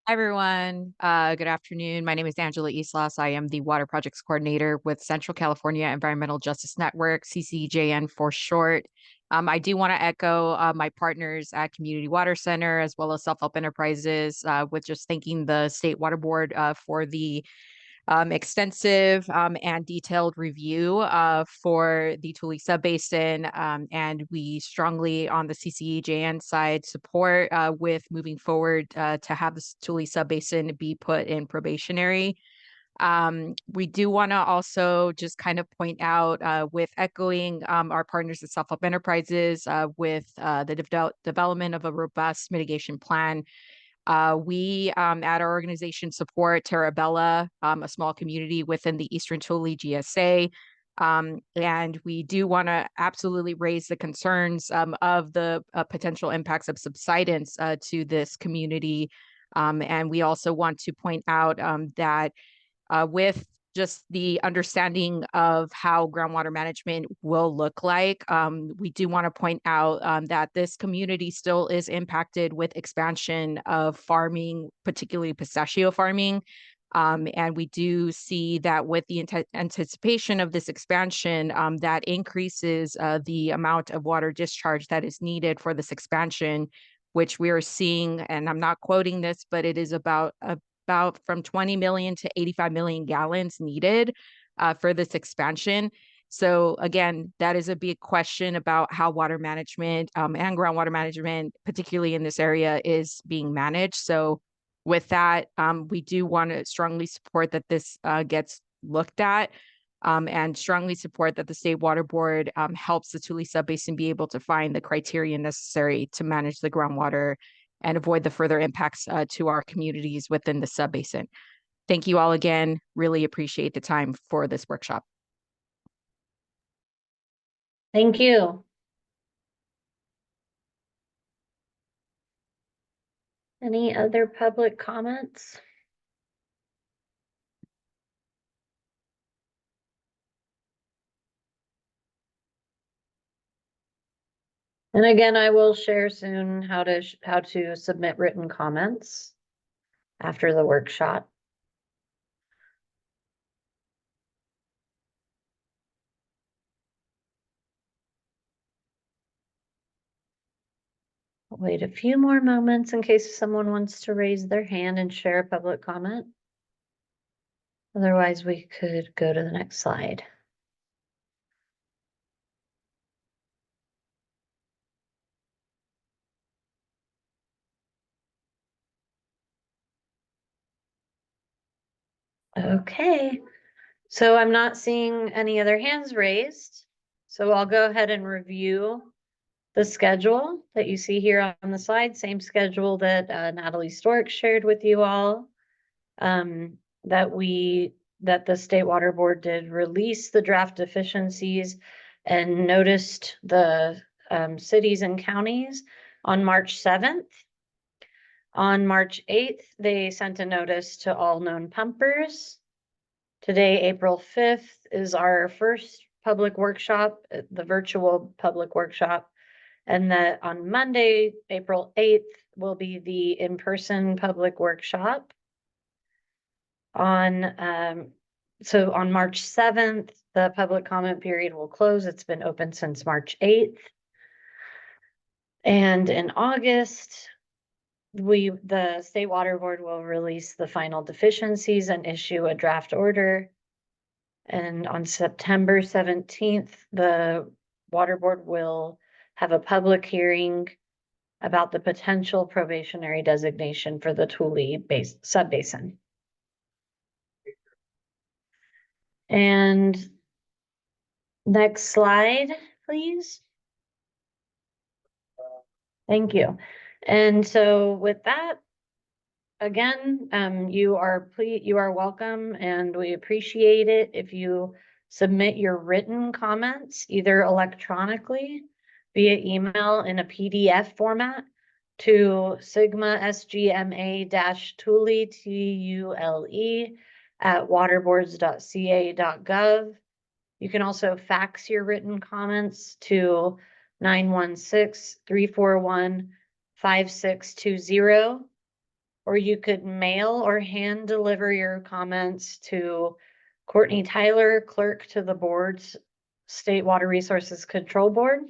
Hi, everyone. Good afternoon. My name is Angela Islas. I am the Water Projects Coordinator with Central California Environmental Justice Network, CCJN for short. I do want to echo my partners at Community Water Center, as well as Self-Help Enterprises, with just thanking the State Water Board for the extensive and detailed review for the Tule subbasin, and we strongly on the CCEJN side support with moving forward to have the Tule subbasin be put in probationary. We do want to also just kind of point out with echoing our partners at Self-Help Enterprises with the development of a robust mitigation plan. We at our organization support Terabella, a small community within the Eastern Tule GSA. And we do want to absolutely raise the concerns of the potential impacts of subsidence to this community. And we also want to point out that with just the understanding of how groundwater management will look like, we do want to point out that this community still is impacted with expansion of farming, particularly pistachio farming. And we do see that with the anticipation of this expansion, that increases the amount of water discharge that is needed for this expansion, which we are seeing, and I'm not quoting this, but it is about from 20 million to 85 million gallons needed for this expansion. So again, that is a big question about how water management and groundwater management, particularly in this area, is being managed. So with that, we do want to strongly support that this gets looked at, and strongly support that the State Water Board helps the Tule subbasin be able to find the criteria necessary to manage the groundwater and avoid the further impacts to our communities within the subbasin. Thank you all again. Really appreciate the time for this workshop.
Thank you. Any other public comments? And again, I will share soon how to submit written comments after the workshop. I'll wait a few more moments in case someone wants to raise their hand and share a public comment. Otherwise, we could go to the next slide. Okay, so I'm not seeing any other hands raised. So I'll go ahead and review the schedule that you see here on the slide, same schedule that Natalie Stork shared with you all. That the State Water Board did release the draft deficiencies and noticed the cities and counties on March 7th. On March 8th, they sent a notice to all known pumpers. Today, April 5th, is our first public workshop, the virtual public workshop. And that on Monday, April 8th, will be the in-person public workshop. So on March 7th, the public comment period will close. It's been open since March 8th. And in August, the State Water Board will release the final deficiencies and issue a draft order. And on September 17th, the Water Board will have a public hearing about the potential probationary designation for the Tule subbasin. And next slide, please. Thank you. And so with that, again, you are welcome, and we appreciate it if you submit your written comments either electronically via email in a PDF format to sigma-sgma-tule, Tule at waterboards.ca.gov. You can also fax your written comments to 916-341-5620, or you could mail or hand deliver your comments to Courtney Tyler, clerk to the board's State Water Resources Control Board.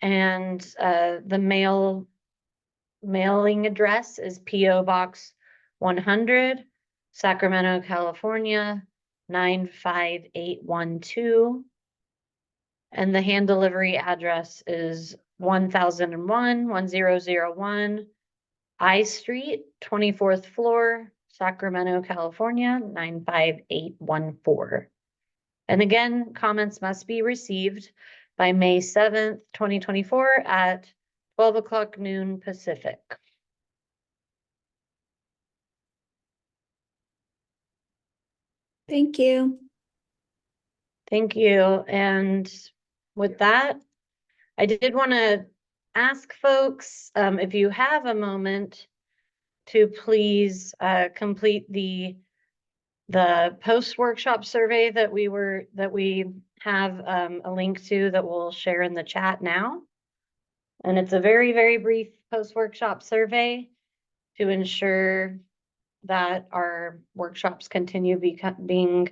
And the mailing address is P.O. Box 100, Sacramento, California, 95812. And the hand delivery address is 1001 I Street, 24th floor, Sacramento, California, 95814. And again, comments must be received by May 7th, 2024 at 12 o'clock noon Pacific.
Thank you.
Thank you. And with that, I did want to ask folks, if you have a moment, to please complete the post-workshop survey that we have a link to that we'll share in the chat now. And it's a very, very brief post-workshop survey to ensure that our workshops continue being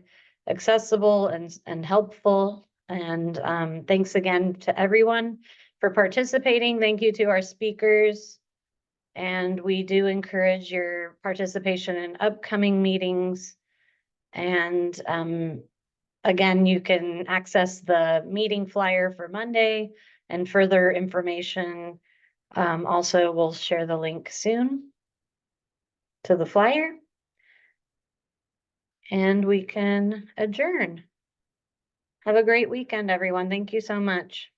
accessible and helpful. And thanks again to everyone for participating. Thank you to our speakers. And we do encourage your participation in upcoming meetings. And again, you can access the meeting flyer for Monday and further information. Also, we'll share the link soon to the flyer. And we can adjourn. Have a great weekend, everyone. Thank you so much.